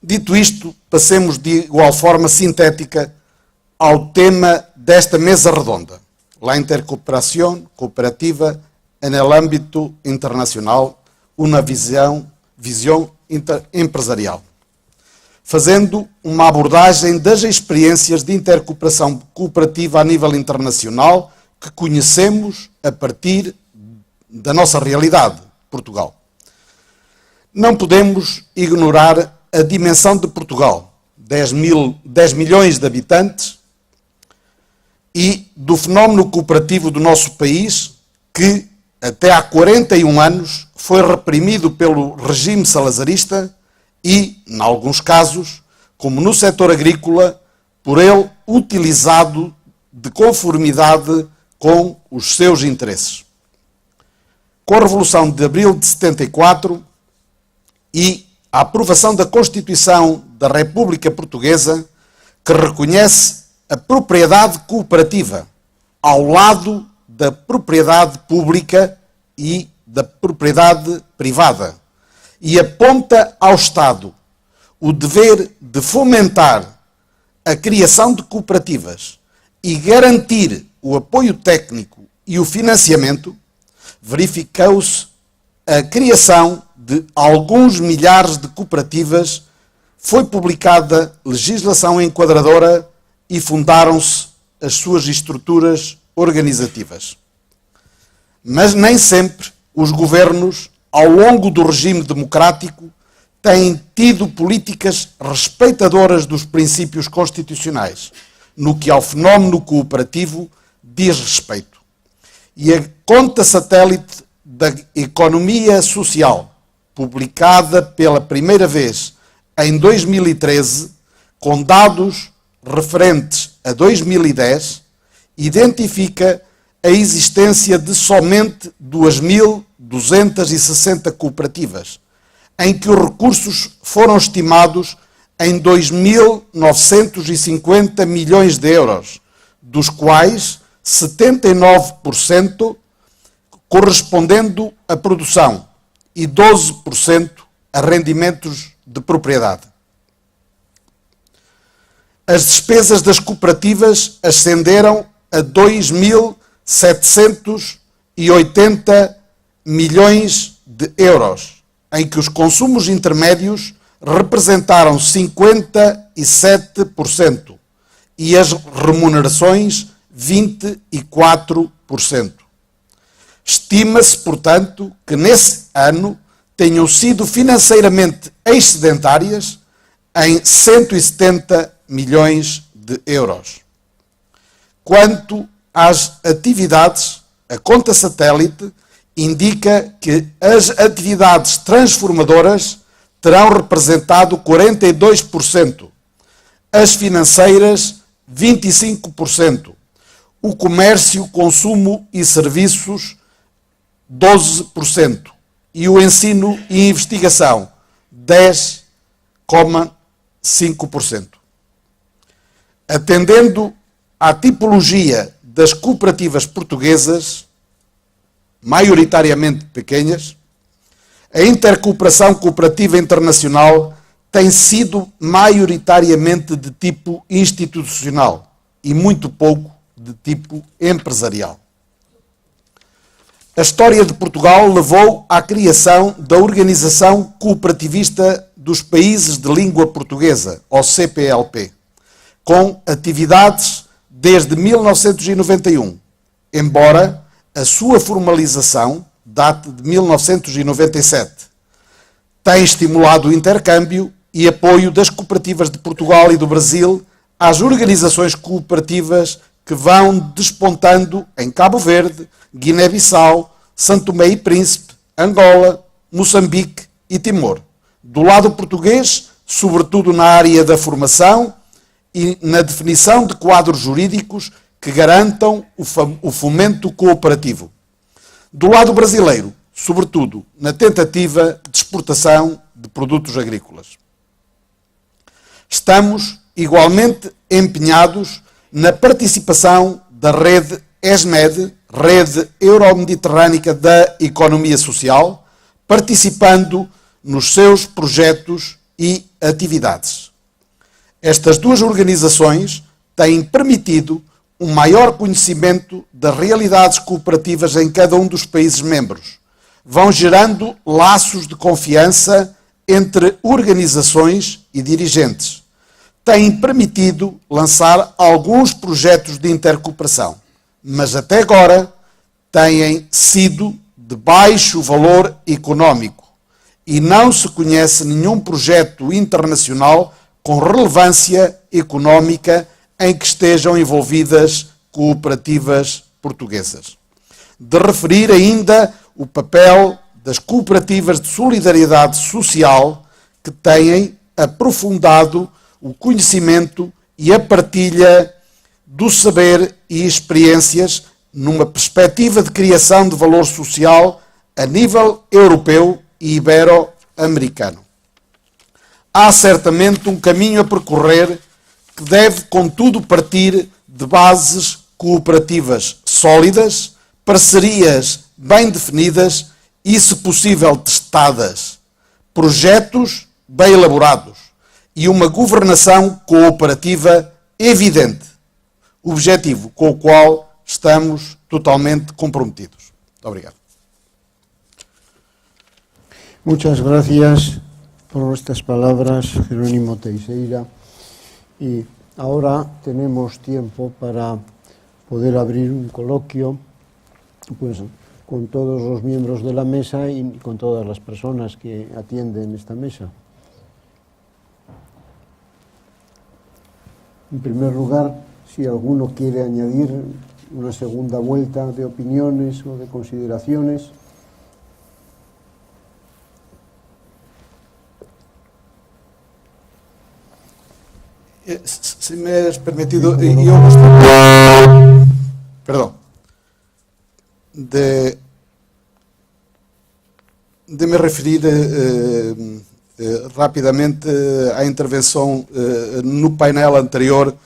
Dito isto, passemos de igual forma sintética ao tema desta mesa redonda, la intercooperación cooperativa en el ámbito internacional, uma visão empresarial, fazendo uma abordagem das experiências de intercooperação cooperativa a nível internacional que conhecemos a partir da nossa realidade, Portugal. Não podemos ignorar a dimensão de Portugal, 10 milhões de habitantes, e do fenómeno cooperativo do nosso país, que até há 41 anos foi reprimido pelo regime salazarista e, em alguns casos, como no setor agrícola, por ele utilizado de conformidade com os seus interesses. Com a Revolução de Abril de 74 e a aprovação da Constituição da República Portuguesa, que reconhece a propriedade cooperativa ao lado da propriedade pública e da propriedade privada e aponta ao Estado o dever de fomentar a criação de cooperativas e garantir o apoio técnico e o financiamento, verificou-se a criação de alguns milhares de cooperativas, foi publicada legislação enquadradora e fundaram-se as suas estruturas organizativas. Mas nem sempre os governos, ao longo do regime democrático, têm tido políticas respeitadoras dos princípios constitucionais, no que ao fenómeno cooperativo diz respeito. E a conta satélite da Economia Social, publicada pela primeira vez em 2013, com dados referentes a 2010, identifica a existência de somente 2.260 cooperativas, em que os recursos foram estimados em 2.950 milhões de euros, dos quais 79% correspondendo à produção e 12% a rendimentos de propriedade. As despesas das cooperativas ascenderam a 2.780 milhões de euros, em que os consumos intermédios representaram 57% e as remunerações 24%. Estima-se, portanto, que nesse ano tenham sido financeiramente excedentárias em 170 milhões de euros. Quanto às atividades, a conta satélite indica que as atividades transformadoras terão representado 42%, as financeiras 25%, o comércio, consumo e serviços 12% e o ensino e investigação 10,5%. Atendendo à tipologia das cooperativas portuguesas, maioritariamente pequenas, a intercooperação cooperativa internacional tem sido maioritariamente de tipo institucional e muito pouco de tipo empresarial. A história de Portugal levou à criação da Organização Cooperativista dos Países de Língua Portuguesa, ou CPLP, com atividades desde 1991, embora a sua formalização date de 1997. Tem estimulado o intercâmbio e apoio das cooperativas de Portugal e do Brasil às organizações cooperativas que vão despontando em Cabo Verde, Guiné-Bissau, São Tomé e Príncipe, Angola, Moçambique e Timor. Do lado português, sobretudo na área da formação e na definição de quadros jurídicos que garantam o fomento cooperativo. Do lado brasileiro, sobretudo na tentativa de exportação de produtos agrícolas. Estamos igualmente empenhados na participação da rede ESMED, Rede Euro-Mediterrânica da Economia Social, participando nos seus projetos e atividades. Estas duas organizações têm permitido um maior conhecimento das realidades cooperativas em cada um dos países membros. Vão gerando laços de confiança entre organizações e dirigentes. Têm permitido lançar alguns projetos de intercooperação, mas até agora têm sido de baixo valor económico e não se conhece nenhum projeto internacional com relevância económica em que estejam envolvidas cooperativas portuguesas. De referir ainda o papel das cooperativas de solidariedade social que têm aprofundado o conhecimento e a partilha do saber e experiências numa perspectiva de criação de valor social a nível europeu e ibero-americano. Há certamente um caminho a percorrer que deve, contudo, partir de bases cooperativas sólidas, parcerias bem definidas e, se possível, testadas, projetos bem elaborados e uma governação cooperativa evidente, objetivo com o qual estamos totalmente comprometidos. Muito obrigado. Muchas gracias por estas palabras, Jerónimo Teixeira. Y ahora tenemos tiempo para poder abrir un coloquio, pues, con todos los miembros de la mesa y con todas las personas que atienden esta mesa. En primer lugar, si alguno quiere añadir una segunda vuelta de opiniones o de consideraciones. Se me es permitido, yo gostaria, perdón, de me referir rapidamente à intervenção no painel anterior.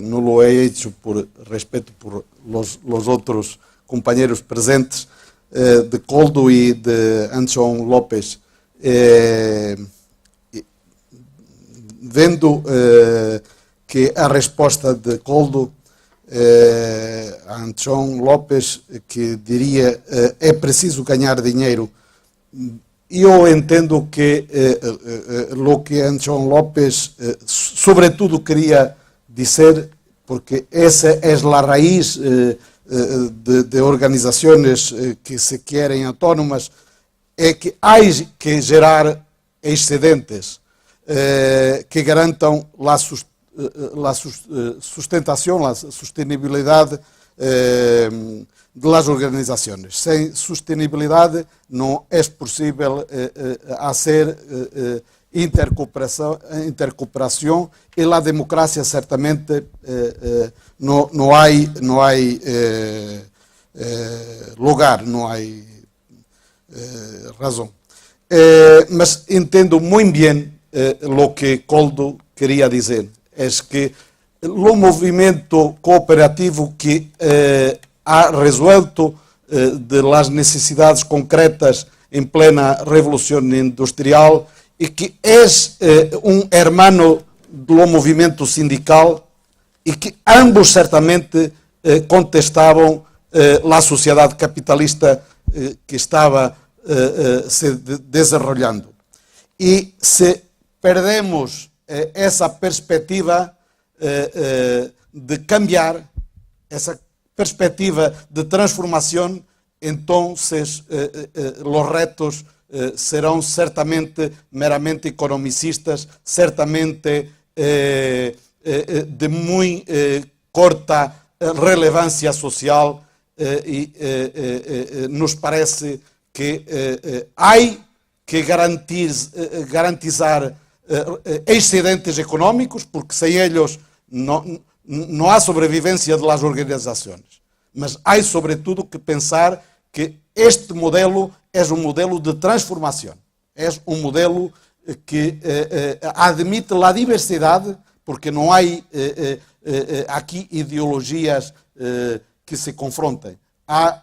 No lo he hecho por respeto por los otros compañeros presentes, de Koldo y de Antón López. Vendo que a resposta de Koldo a Antón López, que diria é preciso ganhar dinheiro, eu entendo que o que Antón López sobretudo queria dizer, porque essa é a raiz de organizações que se querem autónomas, é que há que gerar excedentes que garantam a sustentação, a sustentabilidade das organizações. Sem sustentabilidade não é possível fazer intercooperação e a democracia certamente não há lugar, não há razão. Mas entendo muito bem o que Koldo queria dizer, é que o movimento cooperativo que ha resuelto de las necessidades concretas em plena revolução industrial e que é hermano do movimento sindical e que ambos certamente contestavam a sociedade capitalista que estava se desenvolvendo. E se perdemos essa perspectiva de cambiar, essa perspectiva de transformação, então os retos serão certamente meramente economicistas, certamente de muito corta relevância social, e nos parece que há que garantizar excedentes económicos, porque sem eles não há sobrevivência das organizações. Mas há, sobretudo, que pensar que este modelo é um modelo de transformação. É um modelo que admite a diversidade, porque não há aqui ideologias que se confrontem. Há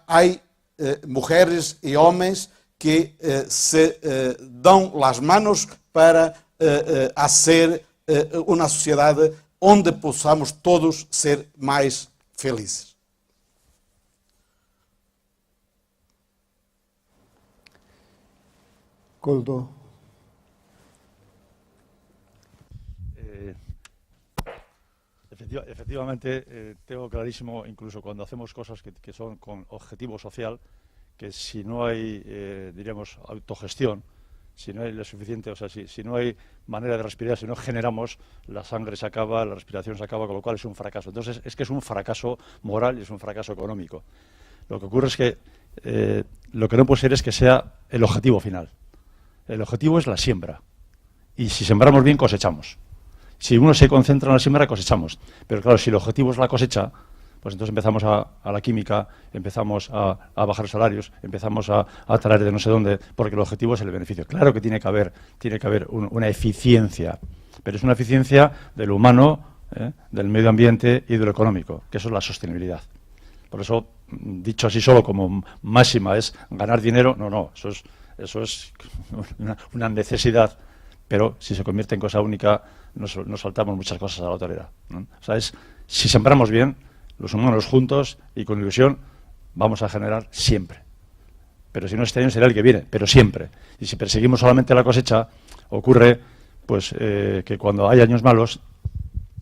mulheres e homens que se dão as manos para fazer uma sociedade onde possamos todos ser mais felizes. Koldo. Efectivamente, tengo clarísimo, incluso cuando hacemos cosas que son con objetivo social, que si no hay, diríamos, autogestión, si no hay lo suficiente, o sea, si no hay manera de respirar, si no generamos, la sangre se acaba, la respiración se acaba, con lo cual es un fracaso. Entonces, es que es un fracaso moral y es un fracaso económico. Lo que ocurre es que lo que no puede ser es que sea el objetivo final. El objetivo es la siembra. Y si sembramos bien, cosechamos. Si uno se concentra en la siembra, cosechamos. Pero claro, si el objetivo es la cosecha, pues entonces empezamos a la química, empezamos a bajar salarios, empezamos a traer de no sé dónde, porque el objetivo es el beneficio. Claro que tiene que haber una eficiencia, pero es una eficiencia de lo humano, del medio ambiente y de lo económico, que eso es la sostenibilidad. Por eso, dicho así solo como máxima es ganar dinero, no, eso es una necesidad, pero si se convierte en cosa única, nos saltamos muchas cosas a la torera, ¿no? O sea, si sembramos bien, los humanos juntos y con ilusión, vamos a generar siempre. Pero si no, este año será el que viene, pero siempre. Y si perseguimos solamente la cosecha, ocurre pues que cuando hay años malos,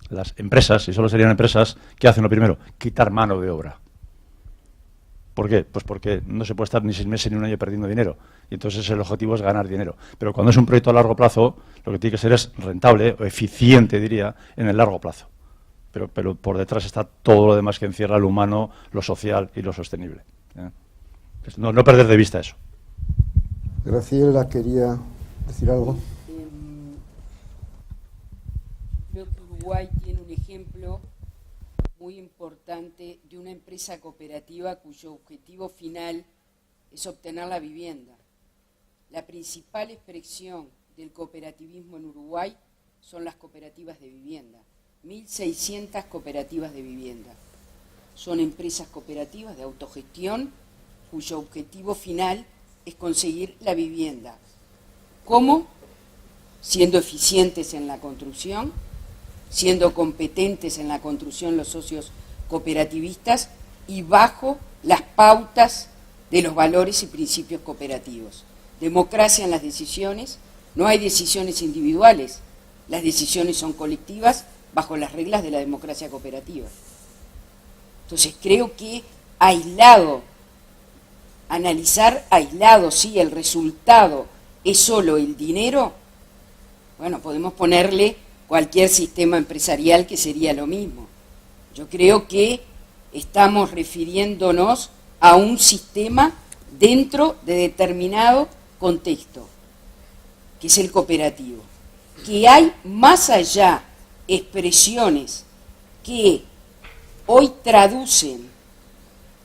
las empresas, y solo serían empresas, ¿qué hacen lo primero? Quitar mano de obra. ¿Por qué? Pues porque no se puede estar ni 6 meses ni un año perdiendo dinero. Y entonces el objetivo es ganar dinero. Pero cuando es un proyecto a largo plazo, lo que tiene que ser es rentable o eficiente, diría, en el largo plazo. Pero por detrás está todo lo demás que encierra lo humano, lo social y lo sostenible. No perder de vista eso. Graciela quería decir algo. Creo que Uruguay tiene un ejemplo muy importante de una empresa cooperativa cuyo objetivo final es obtener la vivienda. La principal expresión del cooperativismo en Uruguay son las cooperativas de vivienda. 1.600 cooperativas de vivienda. Son empresas cooperativas de autogestión cuyo objetivo final es conseguir la vivienda. ¿Cómo? Siendo eficientes en la construcción, siendo competentes en la construcción los socios cooperativistas y bajo las pautas de los valores y principios cooperativos. Democracia en las decisiones, no hay decisiones individuales, las decisiones son colectivas bajo las reglas de la democracia cooperativa. Entonces creo que analizar aislado si el resultado es solo el dinero, bueno, podemos ponerle cualquier sistema empresarial que sería lo mismo. Yo creo que estamos refiriéndonos a un sistema dentro de determinado contexto, que es el cooperativo. Que hay más allá expresiones que hoy traducen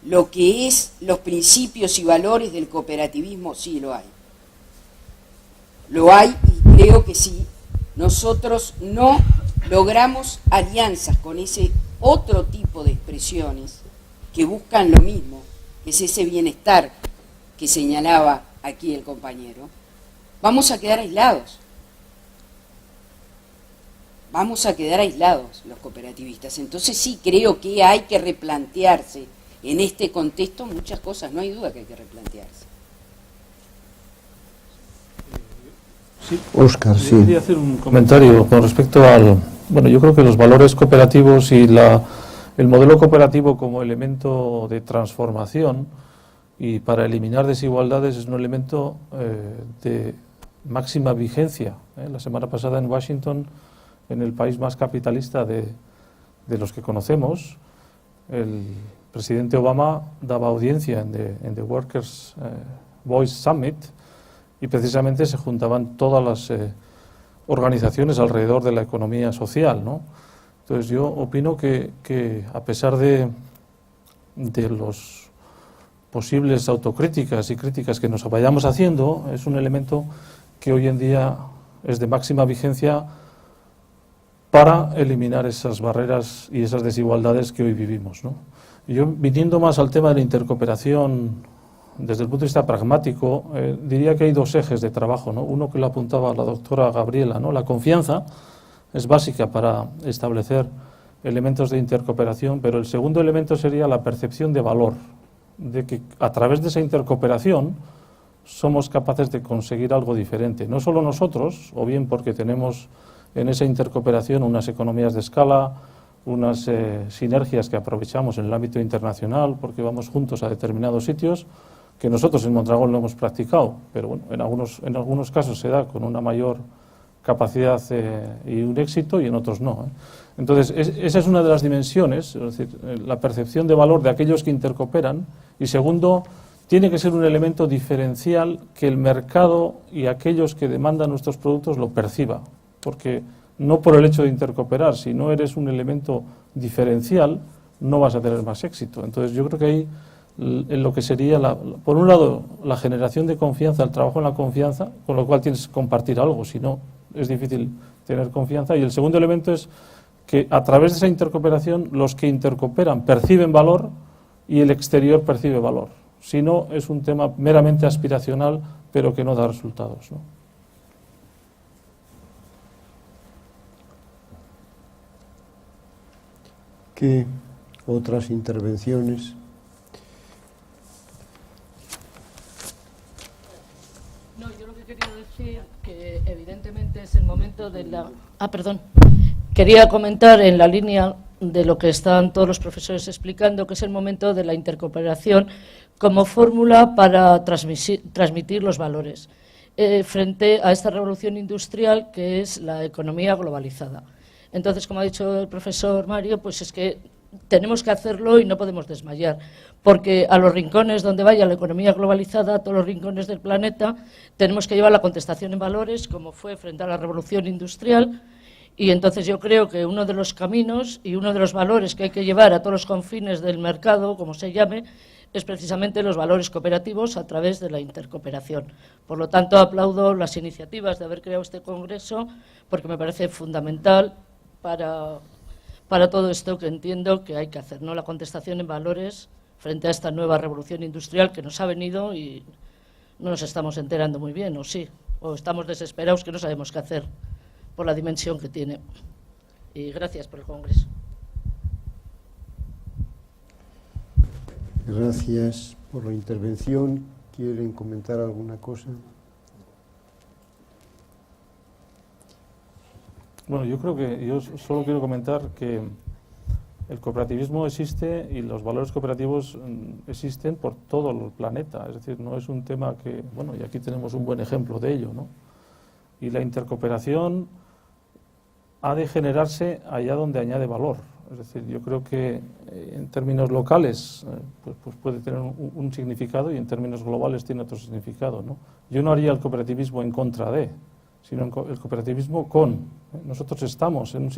lo que es los principios y valores del cooperativismo, sí lo hay. Lo hay y creo que sí. Nosotros no logramos alianzas con ese otro tipo de expresiones que buscan lo mismo, que es ese bienestar que señalaba aquí el compañero, vamos a quedar aislados. Vamos a quedar aislados los cooperativistas. Entonces sí creo que hay que replantearse en este contexto muchas cosas, no hay duda que hay que replantearse. Sí, Óscar, sí. Quería hacer un comentario con respecto al... Bueno, yo creo que los valores cooperativos y el modelo cooperativo como elemento de transformación y para eliminar desigualdades es un elemento de máxima vigencia. La semana pasada en Washington, en el país más capitalista de los que conocemos, el presidente Obama daba audiencia en the Workers' Voice Summit y precisamente se juntaban todas las organizaciones alrededor de la economía social, ¿no? Entonces yo opino que a pesar de los posibles autocríticas y críticas que nos vayamos haciendo, es un elemento que hoy en día es de máxima vigencia para eliminar esas barreras y esas desigualdades que hoy vivimos, ¿no? Y yo, viniendo más al tema de la intercooperación desde el punto de vista pragmático, diría que hay dos ejes de trabajo, ¿no? Uno que lo apuntaba la doctora Gabriela, ¿no? La confianza es básica para establecer elementos de intercooperación, pero el segundo elemento sería la percepción de valor, de que a través de esa intercooperación somos capaces de conseguir algo diferente, no solo nosotros, o bien porque tenemos en esa intercooperación unas economías de escala, unas sinergias que aprovechamos en el ámbito internacional porque vamos juntos a determinados sitios, que nosotros en Mondragón lo hemos practicado, pero bueno, en algunos casos se da con una mayor capacidad y un éxito y en otros no. Entonces, esa es una de las dimensiones, es decir, la percepción de valor de aquellos que intercooperan, y segundo, tiene que ser un elemento diferencial que el mercado y aquellos que demandan nuestros productos lo perciba, porque no por el hecho de intercooperar, si no eres un elemento diferencial, no vas a tener más éxito. Entonces, yo creo que ahí en lo que sería, por un lado, la generación de confianza, el trabajo en la confianza, con lo cual tienes que compartir algo, si no es difícil tener confianza. Y el segundo elemento es que a través de esa intercooperación los que intercooperan perciben valor y el exterior percibe valor. Si no, es un tema meramente aspiracional, pero que no da resultados, ¿no? ¿Qué otras intervenciones? No, yo lo que quería decir que evidentemente es el momento de la... Quería comentar en la línea de lo que están todos los profesores explicando, que es el momento de la intercooperación como fórmula para transmitir los valores frente a esta revolución industrial que es la economía globalizada. Entonces, como ha dicho el profesor Mario, pues es que tenemos que hacerlo y no podemos desmayar, porque a los rincones donde vaya la economía globalizada, a todos los rincones del planeta, tenemos que llevar la contestación en valores, como fue frente a la revolución industrial. Y entonces yo creo que uno de los caminos y uno de los valores que hay que llevar a todos los confines del mercado, como se llame, es precisamente los valores cooperativos a través de la intercooperación. Por lo tanto, aplaudo las iniciativas de haber creado este congreso, porque me parece fundamental para todo esto que entiendo que hay que hacer, ¿no? La contestación en valores frente a esta nueva revolución industrial que nos ha venido y no nos estamos enterando muy bien, o sí, o estamos desesperados que no sabemos qué hacer por la dimensión que tiene. Y gracias por el congreso. Gracias por la intervención. ¿Quieren comentar alguna cosa? Bueno, yo solo quiero comentar que el cooperativismo existe y los valores cooperativos existen por todo el planeta. Es decir, no es un tema que, bueno, y aquí tenemos un buen ejemplo de ello, ¿no? Y la intercooperación ha de generarse allá donde añade valor. Es decir, yo creo que en términos locales pues puede tener un significado y en términos globales tiene otro significado, ¿no? Yo no haría el cooperativismo en contra de, sino el cooperativismo con. Nosotros estamos en un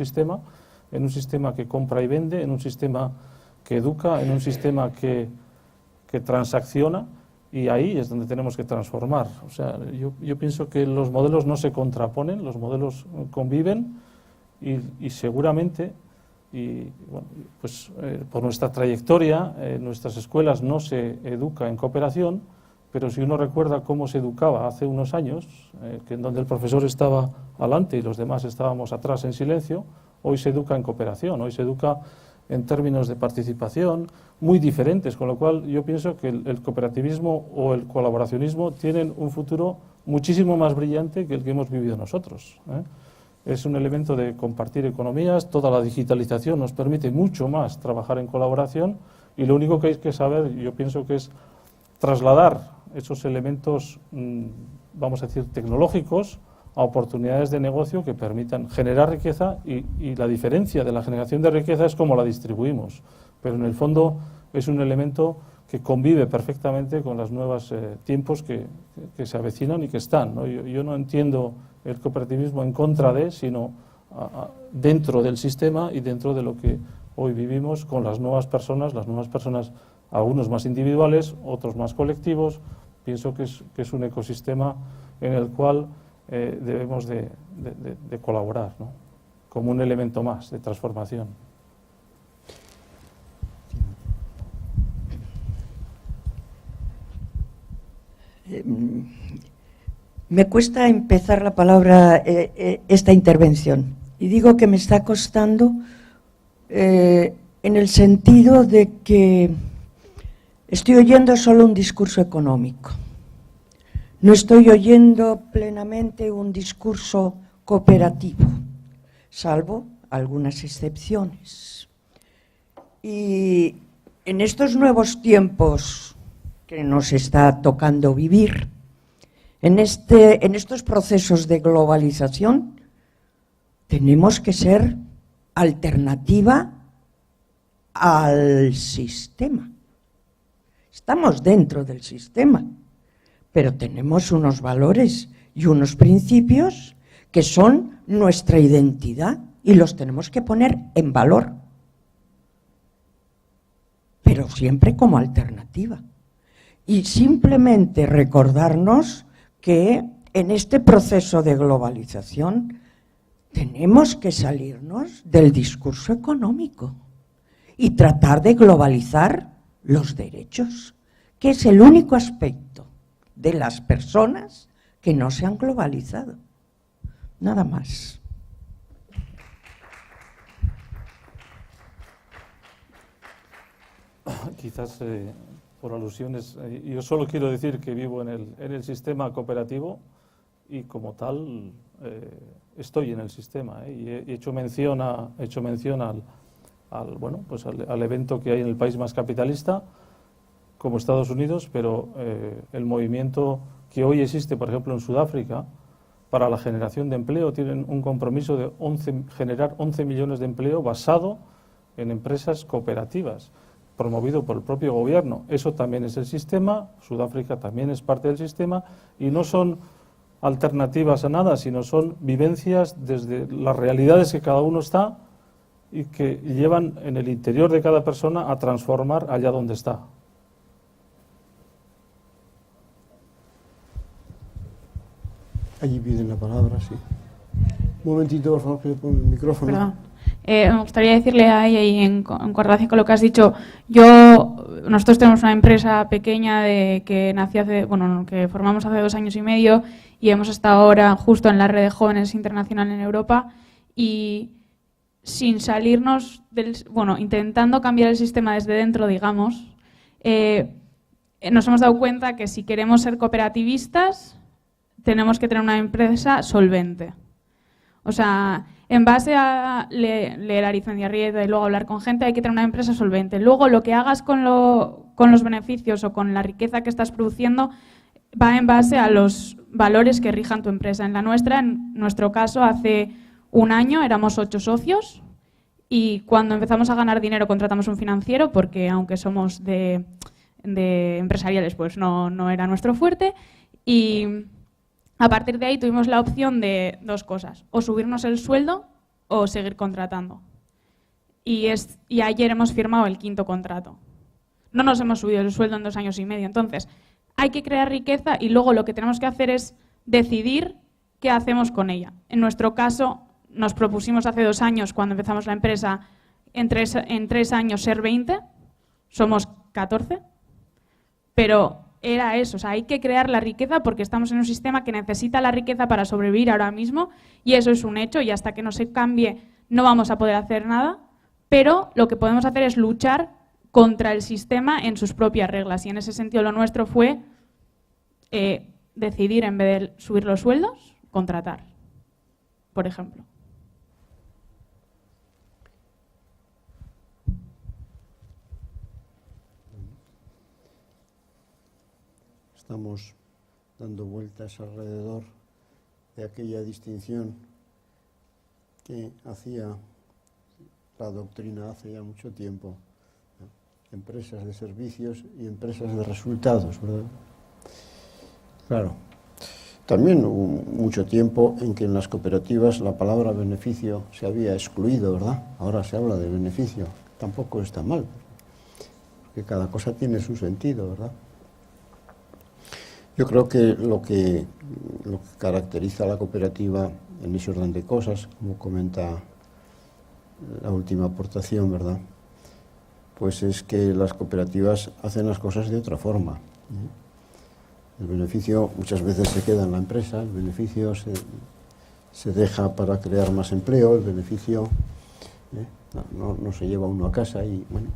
sistema que compra y vende, en un sistema que educa, en un sistema que transacciona, y ahí es donde tenemos que transformar. O sea, yo pienso que los modelos no se contraponen, los modelos conviven y seguramente, y bueno, pues por nuestra trayectoria, en nuestras escuelas no se educa en cooperación, pero si uno recuerda cómo se educaba hace unos años, que en donde el profesor estaba adelante y los demás estábamos atrás en silencio, hoy se educa en cooperación, hoy se educa en términos de participación muy diferentes, con lo cual yo pienso que el cooperativismo o el colaboracionismo tienen un futuro muchísimo más brillante que el que hemos vivido nosotros, ¿eh? Es un elemento de compartir economías, toda la digitalización nos permite mucho más trabajar en colaboración y lo único que hay que saber, yo pienso que es trasladar esos elementos, vamos a decir, tecnológicos a oportunidades de negocio que permitan generar riqueza y la diferencia de la generación de riqueza es cómo la distribuimos, pero en el fondo es un elemento que convive perfectamente con los nuevos tiempos que se avecinan y que están, ¿no? Yo no entiendo el cooperativismo en contra de, sino dentro del sistema y dentro de lo que hoy vivimos con las nuevas personas, algunos más individuales, otros más colectivos. Pienso que es un ecosistema en el cual debemos de colaborar, ¿no? Como un elemento más de transformación. Me cuesta empezar la palabra, esta intervención, y digo que me está costando en el sentido de que estoy oyendo solo un discurso económico, no estoy oyendo plenamente un discurso cooperativo, salvo algunas excepciones. Y en estos nuevos tiempos que nos está tocando vivir, en estos procesos de globalización, tenemos que ser alternativa al sistema. Estamos dentro del sistema, pero tenemos unos valores y unos principios que son nuestra identidad y los tenemos que poner en valor, pero siempre como alternativa. Y simplemente recordarnos que en este proceso de globalización tenemos que salirnos del discurso económico y tratar de globalizar los derechos, que es el único aspecto de las personas que no se han globalizado. Nada más. Quizás por alusiones, yo solo quiero decir que vivo en el sistema cooperativo y como tal estoy en el sistema, y he hecho mención al evento que hay en el país más capitalista como Estados Unidos, pero el movimiento que hoy existe, por ejemplo, en Sudáfrica, para la generación de empleo, tienen un compromiso de generar 11 millones de empleo basado en empresas cooperativas, promovido por el propio gobierno. Eso también es el sistema, Sudáfrica también es parte del sistema, y no son alternativas a nada, sino son vivencias desde las realidades que cada uno está y que llevan en el interior de cada persona a transformar allá donde está. Allí piden la palabra, sí. Un momentito, por favor, que le pongo el micrófono. Perdón. Me gustaría decirle a ella, y en correlación con lo que has dicho, nosotros tenemos una empresa pequeña que nació que formamos hace 2 años y medio, y hemos estado ahora justo en la red de jóvenes internacional en Europa, y sin salirnos intentando cambiar el sistema desde dentro, digamos, nos hemos dado cuenta que si queremos ser cooperativistas tenemos que tener una empresa solvente. O sea, en base a leer a Arizmendiarrieta y luego hablar con gente, hay que tener una empresa solvente. Luego, lo que hagas con los beneficios o con la riqueza que estás produciendo va en base a los valores que rijan tu empresa. En nuestro caso, hace 1 año éramos 8 socios, y cuando empezamos a ganar dinero contratamos un financiero, porque aunque somos de empresariales, pues no era nuestro fuerte, y a partir de ahí tuvimos la opción de 2 cosas: o subirnos el sueldo o seguir contratando. Y ayer hemos firmado el 5.º contrato. No nos hemos subido el sueldo en 2 años y medio. Entonces, hay que crear riqueza, y luego lo que tenemos que hacer es decidir qué hacemos con ella. En nuestro caso, nos propusimos hace 2 años, cuando empezamos la empresa, en 3 años ser 20, somos 14, pero era eso, o sea, hay que crear la riqueza porque estamos en un sistema que necesita la riqueza para sobrevivir ahora mismo, y eso es un hecho, y hasta que no se cambie no vamos a poder hacer nada, pero lo que podemos hacer es luchar contra el sistema en sus propias reglas, y en ese sentido lo nuestro fue decidir, en vez de subir los sueldos, contratar, por ejemplo. Estamos dando vueltas alrededor de aquella distinción que hacía la doctrina hace ya mucho tiempo, ¿no? Empresas de servicios y empresas de resultados, ¿verdad? Claro. También hubo mucho tiempo en que en las cooperativas la palabra beneficio se había excluido, ¿verdad? Ahora se habla de beneficio. Tampoco está mal, porque cada cosa tiene su sentido, ¿verdad? Yo creo que lo que caracteriza a la cooperativa en ese orden de cosas, como comenta la última aportación, ¿verdad?, pues es que las cooperativas hacen las cosas de otra forma, ¿eh? El beneficio muchas veces se queda en la empresa, el beneficio se deja para crear más empleo, el beneficio no se lleva uno a casa, y bueno,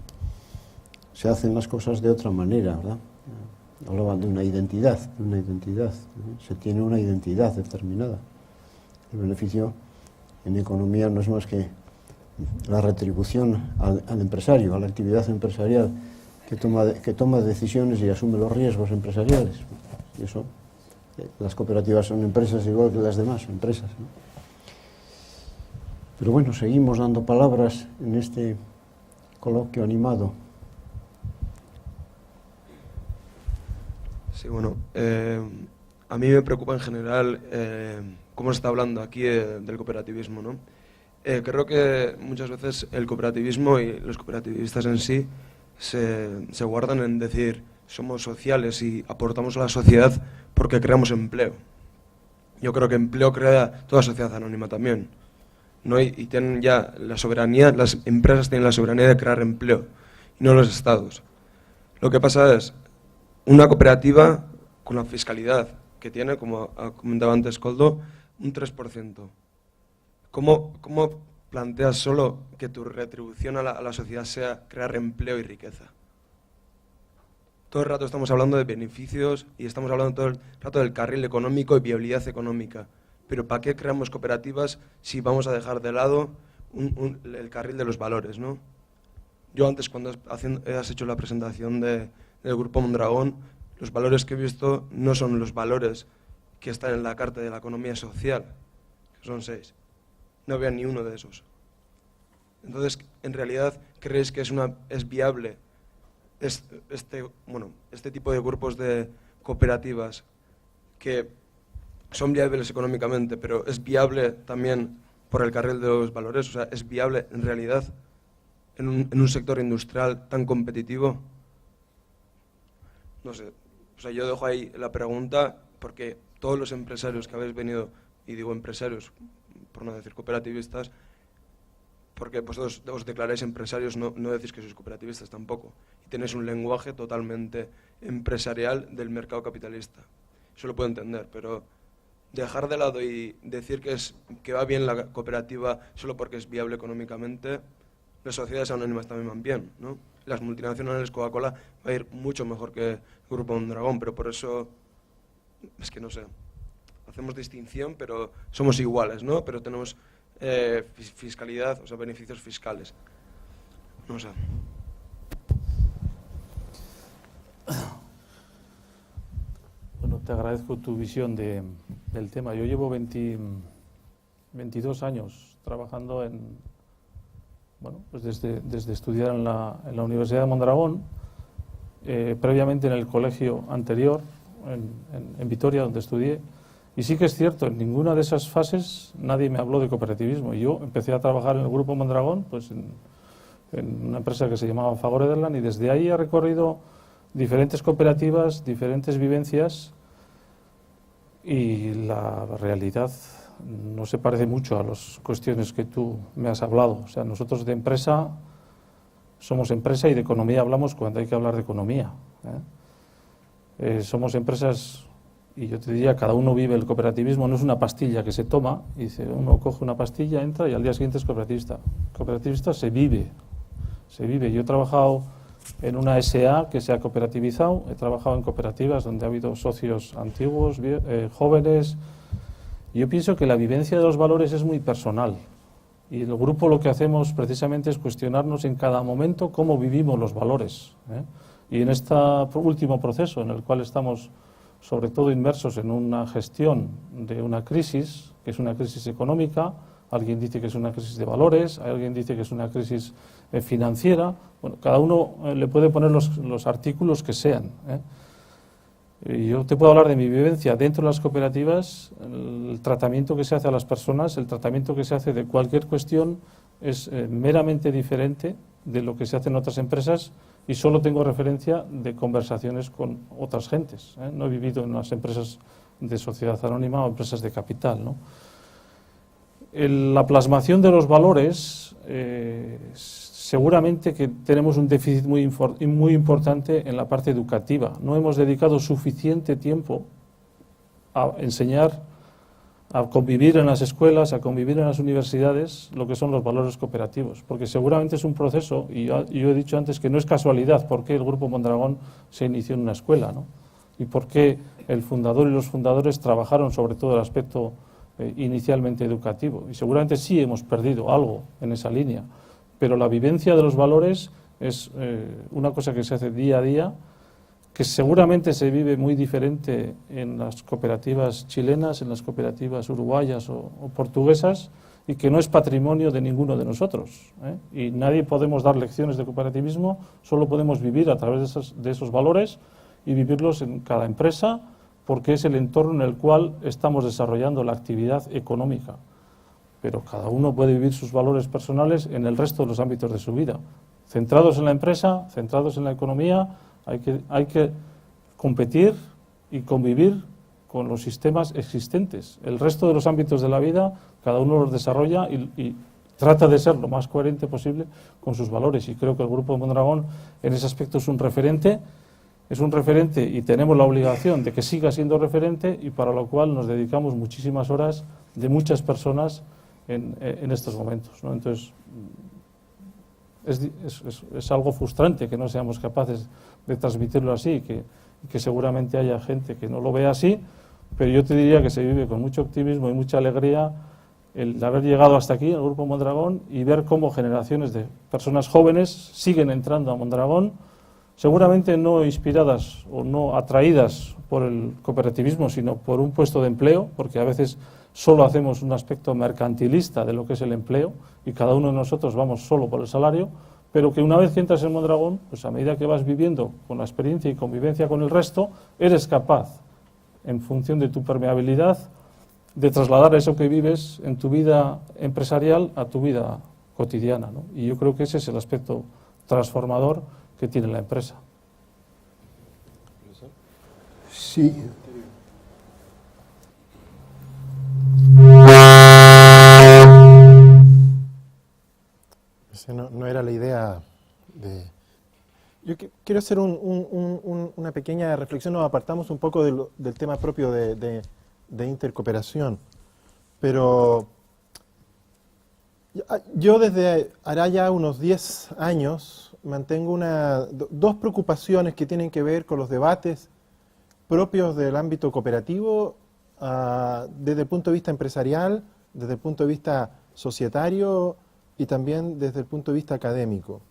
se hacen las cosas de otra manera, ¿verdad? Hablaban de una identidad, ¿eh? Se tiene una identidad determinada. El beneficio en economía no es más que la retribución al empresario, a la actividad empresarial que toma decisiones y asume los riesgos empresariales. Y eso, las cooperativas son empresas igual que las demás empresas, ¿no? Pero bueno, seguimos dando palabras en este coloquio animado. Sí, bueno, a mí me preocupa en general cómo se está hablando aquí del cooperativismo, ¿no? Creo que muchas veces el cooperativismo y los cooperativistas en sí se guardan en decir somos sociales y aportamos a la sociedad porque creamos empleo. Yo creo que empleo crea toda sociedad anónima también, ¿no? Y tienen ya la soberanía, las empresas tienen la soberanía de crear empleo, y no los estados. Lo que pasa es, una cooperativa con la fiscalidad que tiene, como ha comentado antes Koldo, un 3%. ¿Cómo planteas solo que tu retribución a la sociedad sea crear empleo y riqueza? Todo el rato estamos hablando de beneficios y estamos hablando todo el rato del carril económico y viabilidad económica. Pero ¿para qué creamos cooperativas si vamos a dejar de lado el carril de los valores, ¿no? Yo antes, cuando has hecho la presentación del Grupo Mondragón, los valores que he visto no son los valores que están en la Carta de la Economía Social, que son 6. No veo ni uno de esos. Entonces, en realidad, ¿creéis que es viable este tipo de grupos de cooperativas que son viables económicamente, pero es viable también por el carril de los valores? O sea, ¿es viable en realidad en un sector industrial tan competitivo? No sé. O sea, yo dejo ahí la pregunta porque todos los empresarios que habéis venido, y digo empresarios, por no decir cooperativistas, porque vosotros os declaráis empresarios, no decís que sois cooperativistas tampoco. Y tenéis un lenguaje totalmente empresarial del mercado capitalista. Eso lo puedo entender, pero dejar de lado y decir que va bien la cooperativa solo porque es viable económicamente, las sociedades anónimas también van bien, ¿no? Las multinacionales, Coca-Cola, va a ir mucho mejor que el Grupo Mondragón, pero por eso, es que no sé, hacemos distinción, pero somos iguales, ¿no? Pero tenemos fiscalidad, o sea, beneficios fiscales. No sé. Bueno, te agradezco tu visión del tema. Yo llevo 22 años trabajando pues desde estudiar en la Universidad de Mondragón, previamente en el colegio anterior, en Vitoria, donde estudié. Y sí que es cierto, en ninguna de esas fases nadie me habló de cooperativismo. Y yo empecé a trabajar en el Grupo Mondragón, pues en una empresa que se llamaba Fagor Ederland, y desde ahí he recorrido diferentes cooperativas, diferentes vivencias, y la realidad no se parece mucho a las cuestiones que tú me has hablado. O sea, nosotros de empresa somos empresa y de economía hablamos cuando hay que hablar de economía, somos empresas. Y yo te diría, cada uno vive el cooperativismo, no es una pastilla que se toma, y dice, uno coge una pastilla, entra y al día siguiente es cooperativista. Cooperativista se vive. Yo he trabajado en una SA que se ha cooperativizado, he trabajado en cooperativas donde ha habido socios antiguos, jóvenes. Y yo pienso que la vivencia de los valores es muy personal. Y el grupo lo que hacemos precisamente es cuestionarnos en cada momento cómo vivimos los valores. Y en este último proceso en el cual estamos sobre todo inmersos en una gestión de una crisis, que es una crisis económica, alguien dice que es una crisis de valores, alguien dice que es una crisis financiera. Bueno, cada uno le puede poner los artículos que sean. Y yo te puedo hablar de mi vivencia dentro de las cooperativas. El tratamiento que se hace a las personas, el tratamiento que se hace de cualquier cuestión es meramente diferente de lo que se hace en otras empresas, y solo tengo referencia de conversaciones con otras gentes. No he vivido en unas empresas de sociedad anónima o empresas de capital, ¿no? La plasmación de los valores, seguramente que tenemos un déficit muy importante en la parte educativa. No hemos dedicado suficiente tiempo a enseñar, a convivir en las escuelas, a convivir en las universidades, lo que son los valores cooperativos. Porque seguramente es un proceso, y yo he dicho antes que no es casualidad por qué el Grupo Mondragón se inició en una escuela, ¿no? Y por qué el fundador y los fundadores trabajaron sobre todo el aspecto inicialmente educativo. Y seguramente sí hemos perdido algo en esa línea, pero la vivencia de los valores es una cosa que se hace día a día, que seguramente se vive muy diferente en las cooperativas chilenas, en las cooperativas uruguayas o portuguesas, y que no es patrimonio de ninguno de nosotros, Y nadie podemos dar lecciones de cooperativismo, solo podemos vivir a través de esos valores y vivirlos en cada empresa, porque es el entorno en el cual estamos desarrollando la actividad económica. Pero cada uno puede vivir sus valores personales en el resto de los ámbitos de su vida, centrados en la empresa, centrados en la economía. Hay que competir y convivir con los sistemas existentes. El resto de los ámbitos de la vida, cada uno los desarrolla y trata de ser lo más coherente posible con sus valores, y creo que el Grupo Mondragón en ese aspecto es un referente y tenemos la obligación de que siga siendo referente, y para lo cual nos dedicamos muchísimas horas de muchas personas en estos momentos, ¿no? Entonces, es algo frustrante que no seamos capaces de transmitirlo así, que seguramente haya gente que no lo vea así, pero yo te diría que se vive con mucho optimismo y mucha alegría el haber llegado hasta aquí, al Grupo Mondragón, y ver cómo generaciones de personas jóvenes siguen entrando a Mondragón, seguramente no inspiradas o no atraídas por el cooperativismo, sino por un puesto de empleo, porque a veces solo hacemos un aspecto mercantilista de lo que es el empleo, y cada uno de nosotros vamos solo por el salario, pero que una vez que entras en Mondragón, pues a medida que vas viviendo con la experiencia y convivencia con el resto, eres capaz, en función de tu permeabilidad, de trasladar eso que vives en tu vida empresarial a tu vida cotidiana, ¿no? Y yo creo que ese es el aspecto transformador que tiene la empresa. Sí. No era la idea de... Yo quiero hacer una pequeña reflexión, nos apartamos un poco del tema propio de intercooperación, pero yo desde hará ya unos 10 años mantengo dos preocupaciones que tienen que ver con los debates propios del ámbito cooperativo, desde el punto de vista empresarial, desde el punto de vista societario y también desde el punto de vista académico.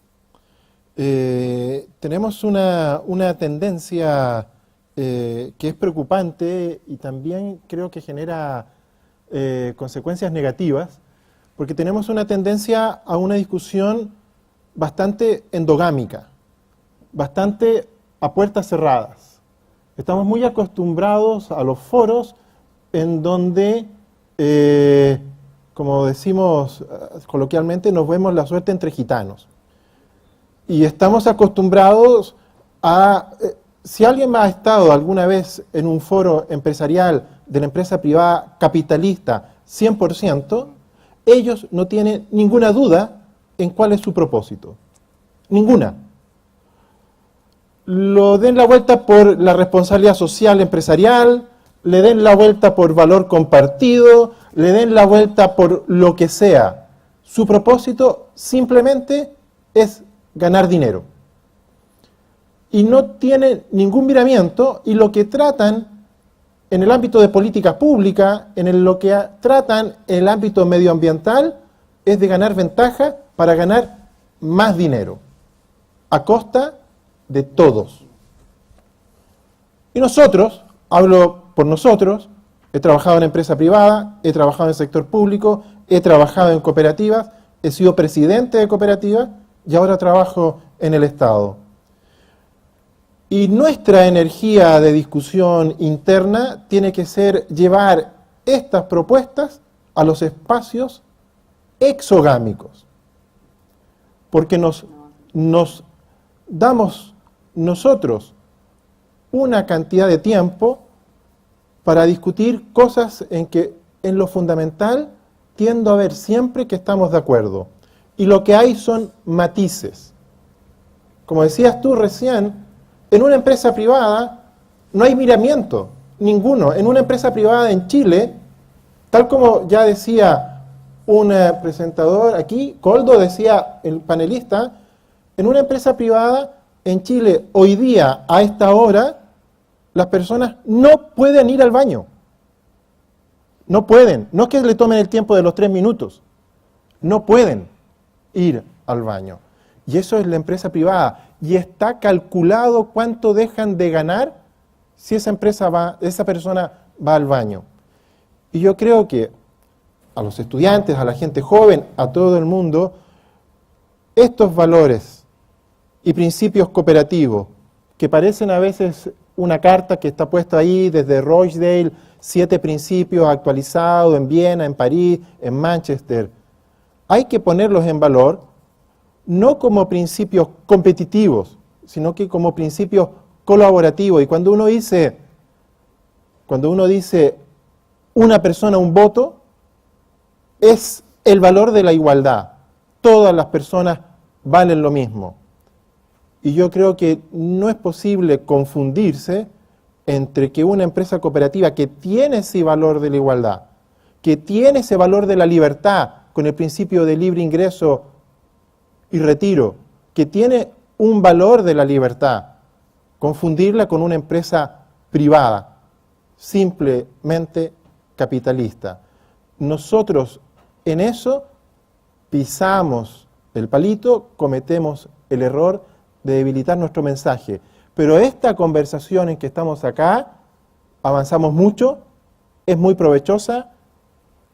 Tenemos una tendencia que es preocupante y también creo que genera consecuencias negativas, porque tenemos una tendencia a una discusión bastante endogámica, bastante a puertas cerradas. Estamos muy acostumbrados a los foros en donde, como decimos coloquialmente, nos vemos la suerte entre gitanos. Y estamos acostumbrados a... si alguien ha estado alguna vez en un foro empresarial de la empresa privada capitalista 100%, ellos no tienen ninguna duda en cuál es su propósito. Ninguna. Lo den la vuelta por la responsabilidad social empresarial, le den la vuelta por valor compartido, le den la vuelta por lo que sea. Su propósito simplemente es ganar dinero. Y no tiene ningún miramiento, y lo que tratan en el ámbito de política pública, lo que tratan en el ámbito medioambiental, es de ganar ventaja para ganar más dinero, a costa de todos. Y nosotros, hablo por nosotros, he trabajado en empresa privada, he trabajado en el sector público, he trabajado en cooperativas, he sido presidente de cooperativas y ahora trabajo en el Estado. Y nuestra energía de discusión interna tiene que ser llevar estas propuestas a los espacios exogámicos, porque nos damos nosotros una cantidad de tiempo para discutir cosas en que en lo fundamental tiendo a ver siempre que estamos de acuerdo, y lo que hay son matices. Como decías tú recién, en una empresa privada no hay miramiento, ninguno. En una empresa privada en Chile, tal como ya decía un presentador aquí, Coldo decía, el panelista, en una empresa privada en Chile hoy día, a esta hora, las personas no pueden ir al baño. No pueden. No es que le tomen el tiempo de los 3 minutos. No pueden ir al baño. Y eso es la empresa privada. Y está calculado cuánto dejan de ganar si esa persona va al baño. Y yo creo que a los estudiantes, a la gente joven, a todo el mundo, estos valores y principios cooperativos, que parecen a veces una carta que está puesta ahí desde Rochdale, 7 principios actualizados en Viena, en París, en Manchester, hay que ponerlos en valor, no como principios competitivos, sino que como principios colaborativos. Y cuando uno dice una persona, un voto, es el valor de la igualdad. Todas las personas valen lo mismo. Y yo creo que no es posible confundirse entre que una empresa cooperativa que tiene ese valor de la igualdad, que tiene ese valor de la libertad con el principio de libre ingreso y retiro, que tiene un valor de la libertad, confundirla con una empresa privada, simplemente capitalista. Nosotros en eso pisamos el palito, cometemos el error de debilitar nuestro mensaje. Pero esta conversación en que estamos acá, avanzamos mucho, es muy provechosa,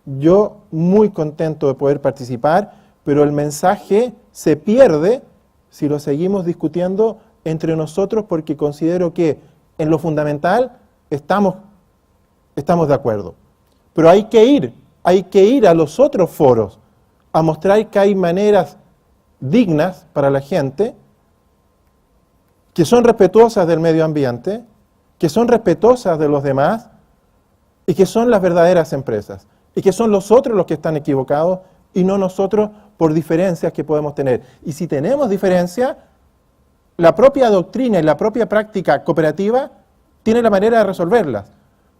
yo muy contento de poder participar, pero el mensaje se pierde si lo seguimos discutiendo entre nosotros, porque considero que en lo fundamental estamos de acuerdo. Pero hay que ir a los otros foros a mostrar que hay maneras dignas para la gente, que son respetuosas del medio ambiente, que son respetuosas de los demás y que son las verdaderas empresas. Y que son los otros los que están equivocados y no nosotros por diferencias que podemos tener. Y si tenemos diferencias, la propia doctrina y la propia práctica cooperativa tiene la manera de resolverlas.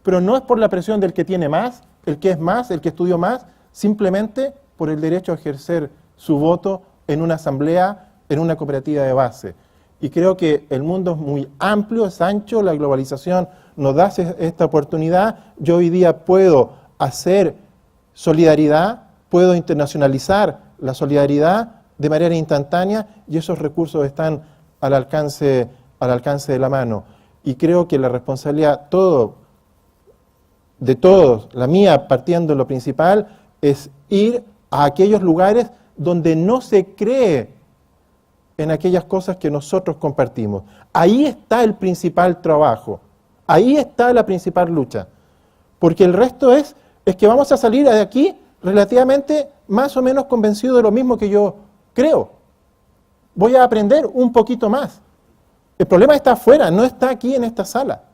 Pero no es por la presión del que tiene más, el que es más, el que estudió más, simplemente por el derecho a ejercer su voto en una asamblea, en una cooperativa de base. Y creo que el mundo es muy amplio, es ancho, la globalización nos da esta oportunidad. Yo hoy día puedo hacer solidaridad, puedo internacionalizar la solidaridad de manera instantánea y esos recursos están al alcance de la mano. Y creo que la responsabilidad de todos, la mía partiendo de lo principal, es ir a aquellos lugares donde no se cree en aquellas cosas que nosotros compartimos. Ahí está el principal trabajo, ahí está la principal lucha, porque el resto es que vamos a salir de aquí relativamente más o menos convencidos de lo mismo que yo creo. Voy a aprender un poquito más. El problema está afuera, no está aquí en esta sala.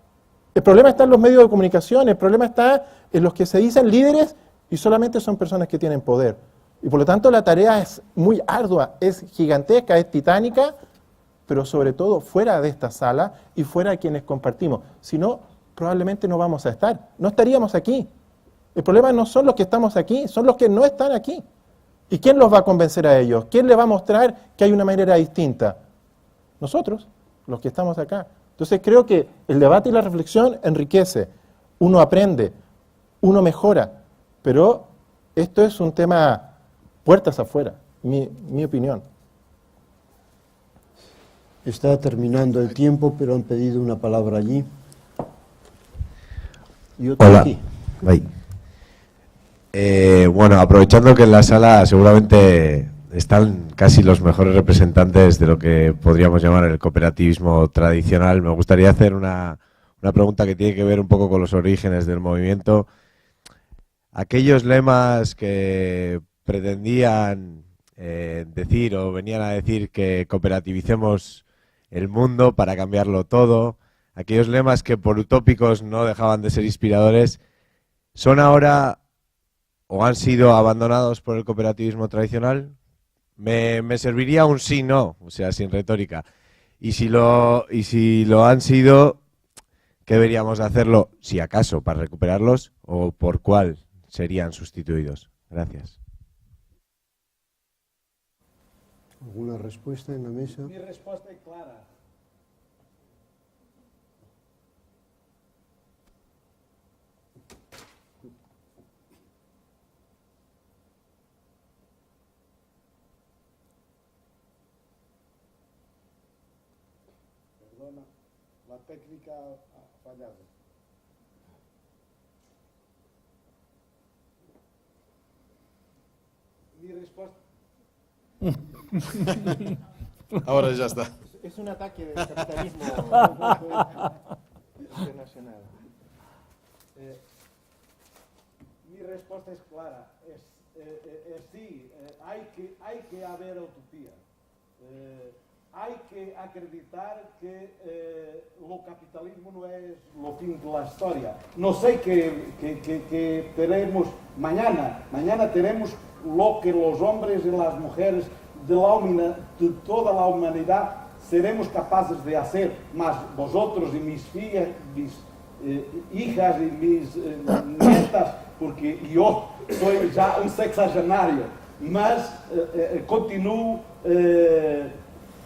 El problema está en los medios de comunicación, el problema está en los que se dicen líderes y solamente son personas que tienen poder. Y por lo tanto la tarea es muy ardua, es gigantesca, es titánica, pero sobre todo fuera de esta sala y fuera de quienes compartimos. Si no, probablemente no vamos a estar, no estaríamos aquí. El problema no son los que estamos aquí, son los que no están aquí. ¿Y quién los va a convencer a ellos? ¿Quién les va a mostrar que hay una manera distinta? Nosotros, los que estamos acá. Entonces creo que el debate y la reflexión enriquece, uno aprende, uno mejora, pero esto es un tema puertas afuera, mi opinión. Está terminando el tiempo, pero han pedido una palabra allí. Y otra Hola. aquí. Bye. Bueno, aprovechando que en la sala seguramente están casi los mejores representantes de lo que podríamos llamar el cooperativismo tradicional, me gustaría hacer una pregunta que tiene que ver un poco con los orígenes del movimiento. Aquellos lemas que pretendían decir o venían a decir que cooperativicemos el mundo para cambiarlo todo, aquellos lemas que por utópicos no dejaban de ser inspiradores, ¿son ahora o han sido abandonados por el cooperativismo tradicional? Me serviría un sí-no, o sea, sin retórica. Y si lo han sido, ¿qué deberíamos de hacerlo, si acaso, para recuperarlos o por cuál serían sustituidos? Gracias. ¿Alguna respuesta en la mesa? Mi respuesta es clara. Perdona, la técnica ha fallado. Mi respuesta... Ahora ya está. Es un ataque del capitalismo internacional. Mi respuesta es clara. Sí, hay que haber utopía. Hay que acreditar que el capitalismo no es el fin de la historia. No sé qué tenemos mañana. Mañana tenemos lo que los hombres y las mujeres de toda la humanidad seremos capaces de hacer, mas vosotros y mis hijas y mis nietas, porque yo soy ya un sexagenario, mas continuo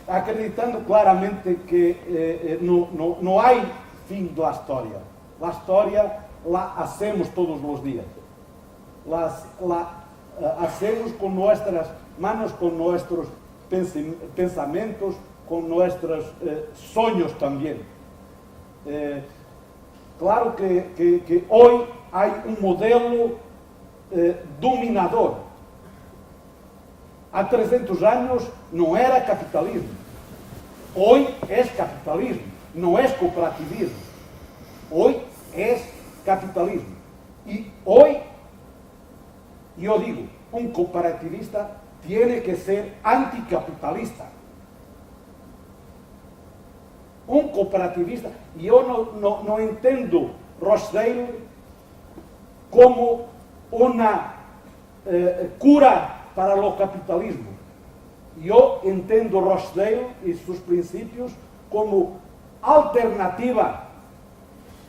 acreditando claramente que no hay fin de la historia. La historia la hacemos todos los días. La hacemos con nuestras manos, con nuestros pensamientos, con nuestros sueños también. Claro que hoy hay un modelo dominador. Há 300 años no era capitalismo. Hoy es capitalismo, no es cooperativismo. Hoy es capitalismo. Y hoy, yo digo, un cooperativista tiene que ser anticapitalista. Un cooperativista, yo no entiendo Rochdale como una cura para el capitalismo. Yo entiendo Rochdale y sus principios como alternativa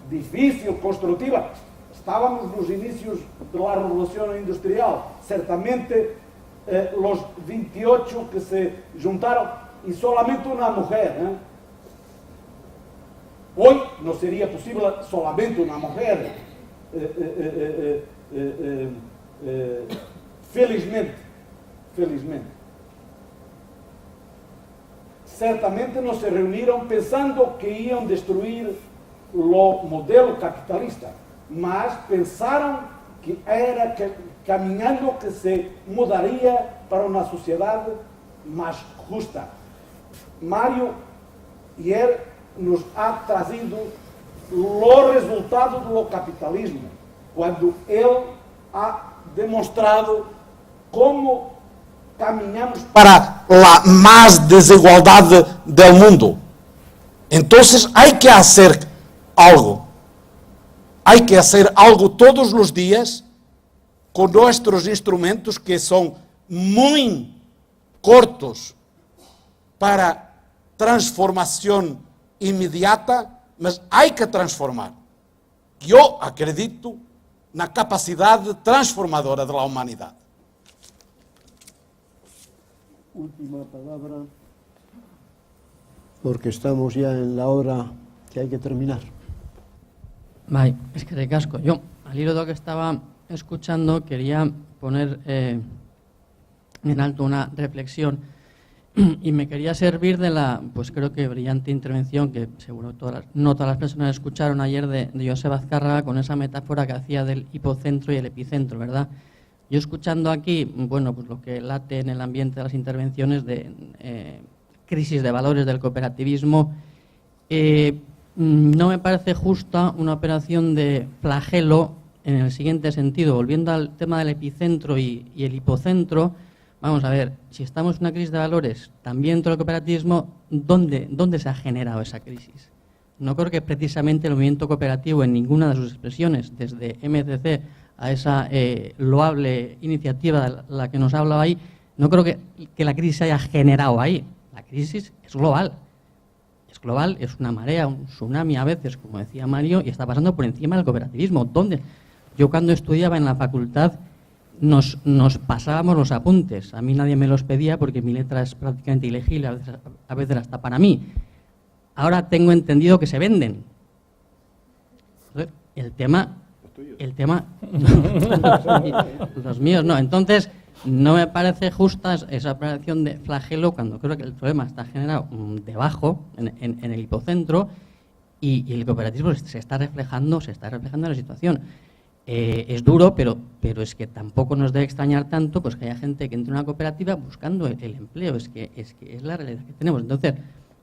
difícil, constructiva. Estábamos en los inicios de la revolución industrial, certamente los 28 que se juntaron y solamente una mujer. Hoy no sería posible solamente una mujer, felizmente. Certamente no se reunieron pensando que iban destruir lo modelo capitalista, mas pensaron que era caminando que se mudaría para una sociedad más justa. Mario ayer nos ha trazido los resultados do capitalismo, quando ele ha demonstrado como caminhamos para a mais desigualdade do mundo. Então, há que fazer algo. Há que fazer algo todos os dias com nossos instrumentos que são muito cortos para transformação imediata, mas há que transformar. Eu acredito na capacidade transformadora da humanidade. Última palabra, porque estamos ya en la hora que hay que terminar. Bai, eskerrik asko. Yo, al hilo de lo que estaba escuchando, quería poner en alto una reflexión y me quería servir de la, pues creo que brillante intervención que seguro no todas las personas escucharon ayer de Josep Azcárraga con esa metáfora que hacía del hipocentro y el epicentro, ¿verdad? Yo escuchando aquí, bueno, pues lo que late en el ambiente de las intervenciones de crisis de valores del cooperativismo, no me parece justa una operación de flagelo en el siguiente sentido. Volviendo al tema del epicentro y el hipocentro, vamos a ver, si estamos en una crisis de valores también dentro del cooperativismo, ¿dónde se ha generado esa crisis? No creo que precisamente el movimiento cooperativo en ninguna de sus expresiones, desde MCC a esa loable iniciativa de la que nos ha hablado ahí, no creo que la crisis se haya generado ahí. La crisis es global. Es global, es una marea, un tsunami a veces, como decía Mario, y está pasando por encima del cooperativismo. ¿Dónde? Yo cuando estudiaba en la facultad nos pasábamos los apuntes. A mí nadie me los pedía porque mi letra es prácticamente ilegible, a veces hasta para mí. Ahora tengo entendido que se venden. El tema los míos no. Entonces, no me parece justa esa operación de flagelo cuando creo que el problema está generado debajo, en el hipocentro, y el cooperativismo se está reflejando en la situación. Es duro, pero es que tampoco nos debe extrañar tanto pues que haya gente que entre en una cooperativa buscando el empleo. Es que es la realidad que tenemos. Entonces,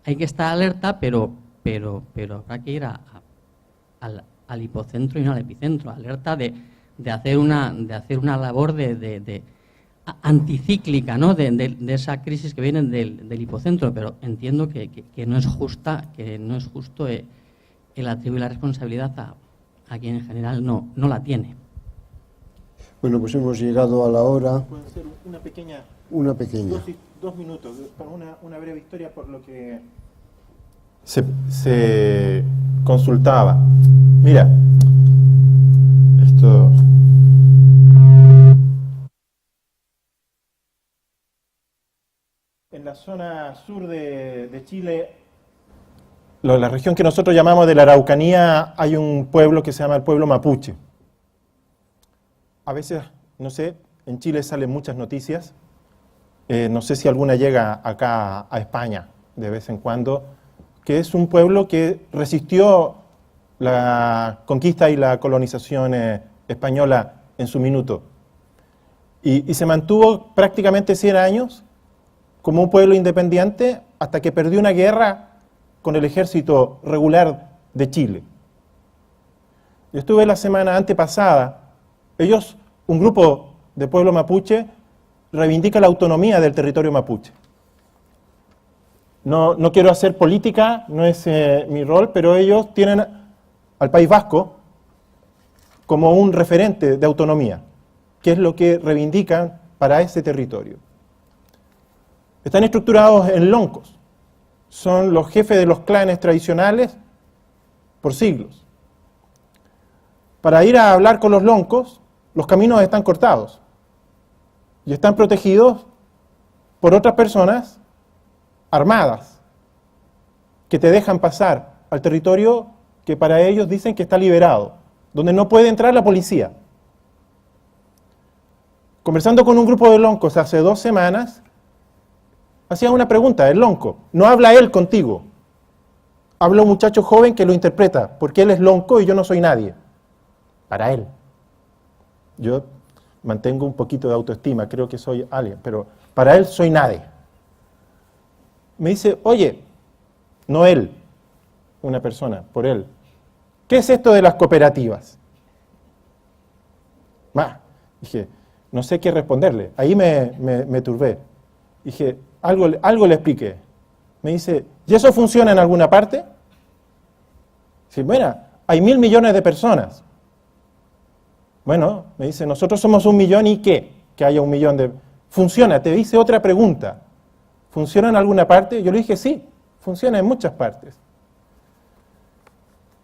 hay que estar alerta, pero habrá que ir al hipocentro y no al epicentro. Alerta de hacer una labor de anticíclica, ¿no? de esa crisis que viene del hipocentro, pero entiendo que no es justa, que no es justo el atribuir la responsabilidad a quien en general no la tiene. Bueno, pues hemos llegado a la hora. Puede ser una pequeña. Una pequeña. Dos minutos, para una breve historia por lo que se consultaba. Mira, esto. En la zona sur de Chile, la región que nosotros llamamos de la Araucanía, hay un pueblo que se llama el pueblo mapuche. A veces, no sé, en Chile salen muchas noticias, no sé si alguna llega acá a España de vez en cuando, que es un pueblo que resistió la conquista y la colonización española en su minuto. Y se mantuvo prácticamente 100 años como un pueblo independiente hasta que perdió una guerra con el ejército regular de Chile. Yo estuve la semana antepasada. Ellos, un grupo de pueblo mapuche, reivindica la autonomía del territorio mapuche. No quiero hacer política, no es mi rol, pero ellos tienen al País Vasco como un referente de autonomía, que es lo que reivindican para ese territorio. Están estructurados en loncos, son los jefes de los clanes tradicionales por siglos. Para ir a hablar con los loncos, los caminos están cortados y están protegidos por otras personas armadas que te dejan pasar al territorio que para ellos dicen que está liberado, donde no puede entrar la policía. Conversando con un grupo de loncos hace 2 semanas, hacía una pregunta, el lonco, no habla él contigo, habla un muchacho joven que lo interpreta, porque él es lonco y yo no soy nadie, para él. Yo mantengo un poquito de autoestima, creo que soy alguien, pero para él soy nadie. Me dice, oye, no él, una persona, por él, ¿qué es esto de las cooperativas? Dije, no sé qué responderle, ahí me turbé. Dije, algo le expliqué. Me dice, ¿y eso funciona en alguna parte? Dice, bueno, hay 1.000 millones de personas. Bueno, me dice, nosotros somos 1 millón y ¿qué? Que haya 1 millón de... Funciona, te hice otra pregunta. ¿Funciona en alguna parte? Yo le dije, sí, funciona en muchas partes.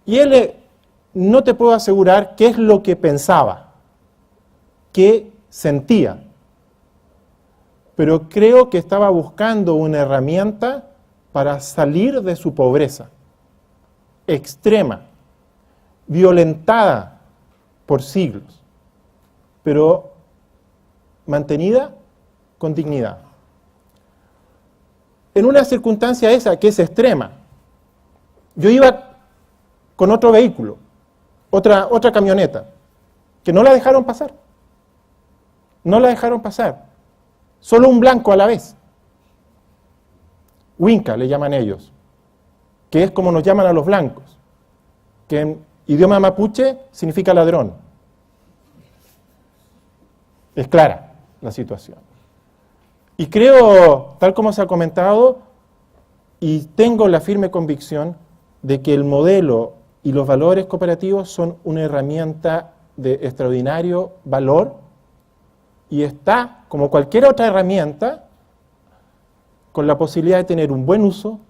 Y él, no te puedo asegurar qué es lo que pensaba, qué sentía, pero creo que estaba buscando una herramienta para salir de su pobreza extrema, violentada por siglos, pero mantenida con dignidad. En una circunstancia esa que es extrema, yo iba con otro vehículo, otra camioneta, que no la dejaron pasar. No la dejaron pasar. Solo un blanco a la vez. Huinca le llaman ellos, que es como nos llaman a los blancos, que en idioma mapuche significa ladrón. Es clara la situación. Y creo, tal como se ha comentado, y tengo la firme convicción de que el modelo y los valores cooperativos son una herramienta de extraordinario valor y está, como cualquier otra herramienta, con la posibilidad de tener un buen uso,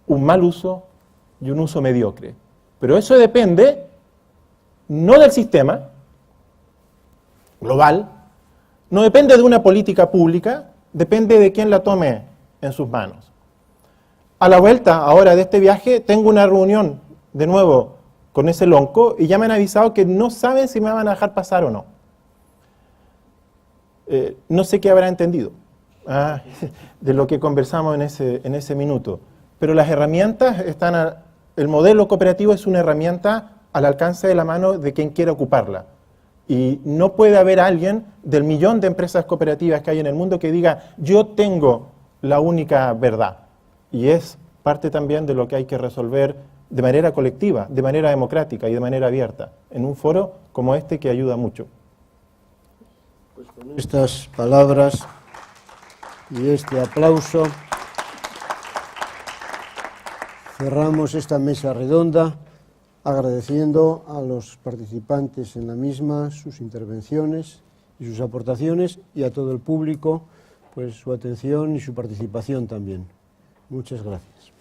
un mal uso y un uso mediocre. Pero eso depende no del sistema global, no depende de una política pública, depende de quién la tome en sus manos. A la vuelta ahora de este viaje tengo una reunión de nuevo con ese lonco y ya me han avisado que no saben si me van a dejar pasar o no. No sé qué habrá entendido de lo que conversamos en ese minuto, pero las herramientas están, el modelo cooperativo es una herramienta al alcance de la mano de quien quiera ocuparla. Y no puede haber alguien del 1 millón de empresas cooperativas que hay en el mundo que diga, yo tengo la única verdad. Y es parte también de lo que hay que resolver de manera colectiva, de manera democrática y de manera abierta, en un foro como este que ayuda mucho. Pues con estas palabras y este aplauso cerramos esta mesa redonda. agradeciendo a los participantes en la misma sus intervenciones y sus aportaciones, y a todo el público pues su atención y su participación también. Muchas gracias.